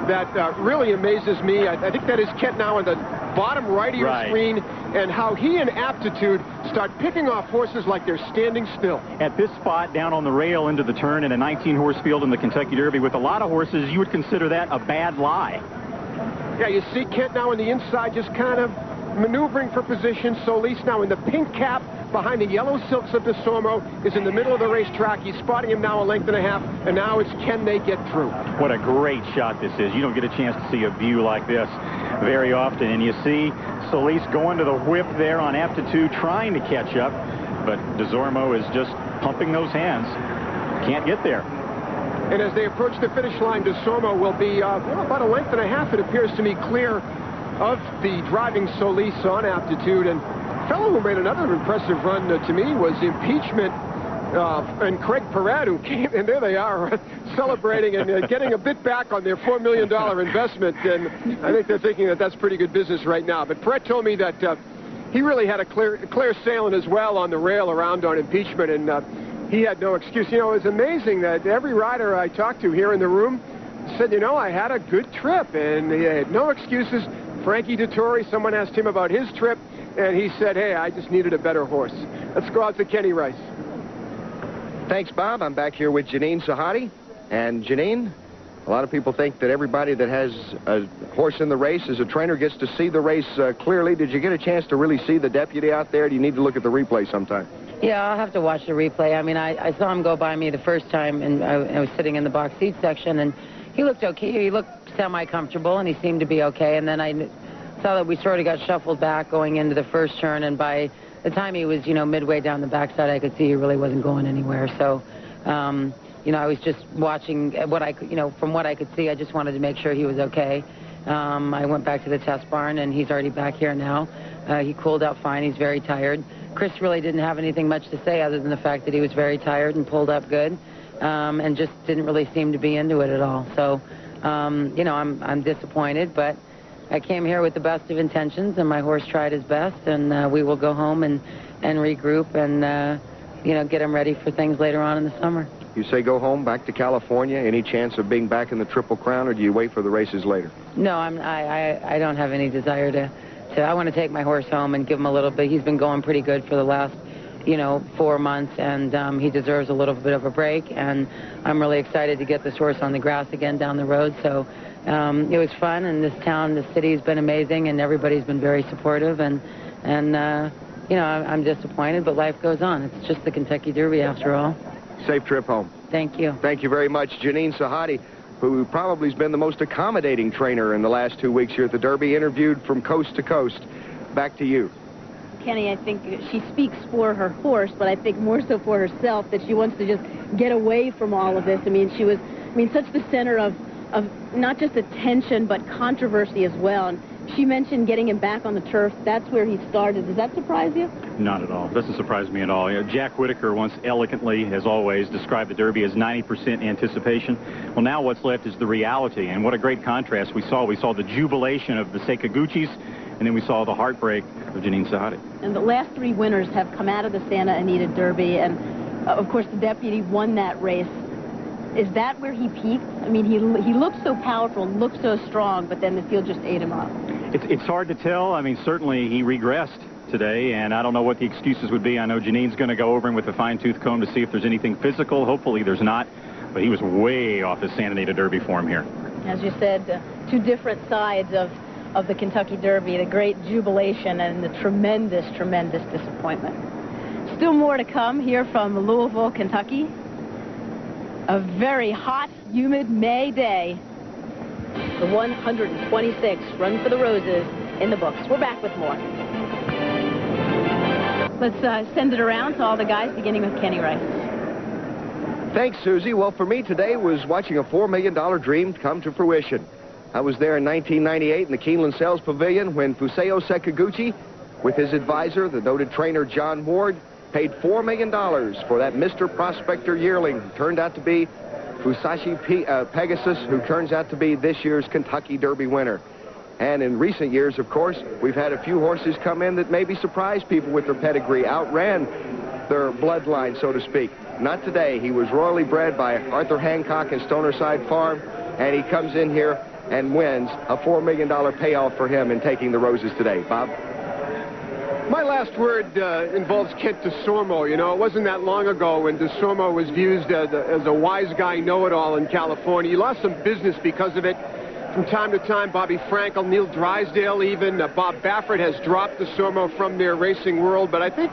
that really amazes me. I think that is Kent now in the bottom right of your screen, and how he and Aptitude start picking off horses like they're standing still. At this spot down on the rail into the turn in a 19-horse field in the Kentucky Derby with a lot of horses, you would consider that a bad lie. Yeah, you see Kent now on the inside just kind of maneuvering for position. Solis now in the pink cap behind the yellow silks of DeSormo, is in the middle of the racetrack. He's spotting him now a length and a half, and now it's can they get through? What a great shot this is. You don't get a chance to see a view like this very often, and you see Solis going to the whip there on Aptitude, trying to catch up, but DeSormo is just pumping those hands. Can't get there. And as they approach the finish line, DeSormo will be about a length and a half, it appears to me, clear of the driving Solis on Aptitude. And the fellow who made another impressive run to me was Impeachment and Craig Perret, who came, and there they are celebrating and getting a bit back on their $4 million investment. And I think they're thinking that that's pretty good business right now. But Perret told me that he really had a clear sailing as well on the rail around on Impeachment, and he had no excuse. You know, it was amazing that every rider I talked to here in the room said, you know, I had a good trip, and he had no excuses. Frankie Dettori, someone asked him about his trip, and he said, hey, I just needed a better horse. Let's go out to Kenny Rice. Thanks, Bob. I'm back here with Janine Sahadi. And Janine, a lot of people think that everybody that has a horse in the race as a trainer gets to see the race clearly. Did you get a chance to really see the deputy out there? Do you need to look at the replay sometime? Yeah, I'll have to watch the replay. I mean, I saw him go by me the first time, and I was sitting in the box seat section, and he looked okay. He looked semi-comfortable, and he seemed to be okay. And then I saw that we sort of got shuffled back going into the first turn, and by the time he was, you know, midway down the backside, I could see he really wasn't going anywhere. So, you know, I was just watching what I could, you know, from what I could see, I just wanted to make sure he was okay. I went back to the test barn, and he's already back here now. He cooled out fine. He's very tired. Chris really didn't have anything much to say other than the fact that he was very tired and pulled up good, and just didn't really seem to be into it at all. So, you know, I'm disappointed, but I came here with the best of intentions, and my horse tried his best, and we will go home and regroup and, you know, get him ready for things later on in the summer. You say go home, back to California. Any chance of being back in the Triple Crown, or do you wait for the races later? No, I don't have any desire to I want to take my horse home and give him a little bit. He's been going pretty good for the last, you know, 4 months, and he deserves a little bit of a break, and I'm really excited to get this horse on the grass again down the road. So it was fun, and this town, the city's been amazing, and everybody's been very supportive, and you know, I'm disappointed, but life goes on. It's just the Kentucky Derby after all. Safe trip home. Thank you. Thank you very much, Janine Sahadi, who probably has been the most accommodating trainer in the last 2 weeks here at the Derby, interviewed from coast to coast. Back to you. Kenny, I think she speaks for her horse, but I think more so for herself, that she wants to just get away from all of this. I mean, she was, such the center of not just attention, but controversy as well. And she mentioned getting him back on the turf. That's where he started. Does that surprise you? Not at all. Doesn't surprise me at all. You know, Jack Whitaker once elegantly, as always, described the Derby as 90% anticipation. Well, now what's left is the reality, and what a great contrast we saw. We saw the jubilation of the Sakaguchis, and then we saw the heartbreak of Janine Sahadi. And the last 3 winners have come out of the Santa Anita Derby, and of course the deputy won that race. Is that where he peaked? I mean, he looked so powerful, looked so strong, but then the field just ate him up. It's hard to tell. I mean, certainly he regressed today, and I don't know what the excuses would be. I know Janine's going to go over him with a fine-tooth comb to see if there's anything physical. Hopefully there's not, but he was way off his Santa Anita Derby form here. As you said, 2 different sides of the Kentucky Derby, the great jubilation and the tremendous, tremendous disappointment. Still more to come here from Louisville, Kentucky. A very hot, humid May day. The 126 Run for the Roses in the books. We're back with more. Let's send it around to all the guys, beginning with Kenny Rice. Thanks, Susie. Well, for me today was watching a $4 million dream come to fruition. I was there in 1998 in the Keeneland Sales Pavilion when Fusaichi Sakaguchi, with his advisor, the noted trainer John Ward, paid $4 million for that Mr. Prospector yearling. Turned out to be Fusaichi Pegasus, who turns out to be this year's Kentucky Derby winner. And in recent years, of course, we've had a few horses come in that maybe surprised people with their pedigree, outran their bloodline, so to speak. Not today. He was royally bred by Arthur Hancock and Stonerside Farm, and he comes in here and wins a $4 million payoff for him in taking the Roses today. Bob? My last word involves Kent DeSormo. You know, it wasn't that long ago when DeSormo was viewed as a wise guy know-it-all in California. He lost some business because of it. From time to time, Bobby Frankel, Neil Drysdale even, Bob Baffert has dropped DeSormo from their racing world. But I think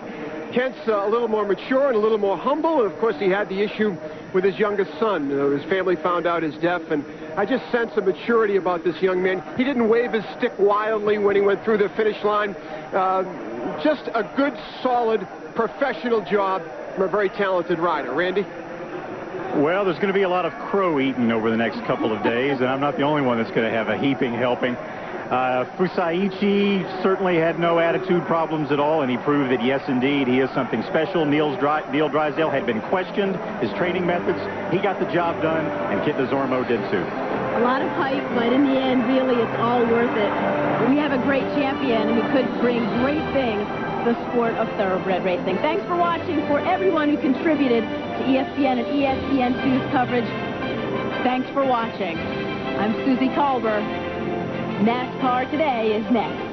Kent's a little more mature and a little more humble, and of course he had the issue with his youngest son. His family found out he's deaf, and I just sense a maturity about this young man. He didn't wave his stick wildly when he went through the finish line. Just a good, solid, professional job from a very talented rider. Randy? Well, there's going to be a lot of crow eating over the next couple of days, and I'm not the only one that's going to have a heaping helping. Fusaichi certainly had no attitude problems at all, and he proved that, yes, indeed, he is something special. Neil Drysdale had been questioned, his training methods. He got the job done, and Kent Desormeaux did too. A lot of hype, but in the end, really, it's all worth it. We have a great champion, and we could bring great things to the sport of thoroughbred racing. Thanks for watching. For everyone who contributed to ESPN and ESPN2's coverage, thanks for watching. I'm Susie Colber. NASCAR Today is next.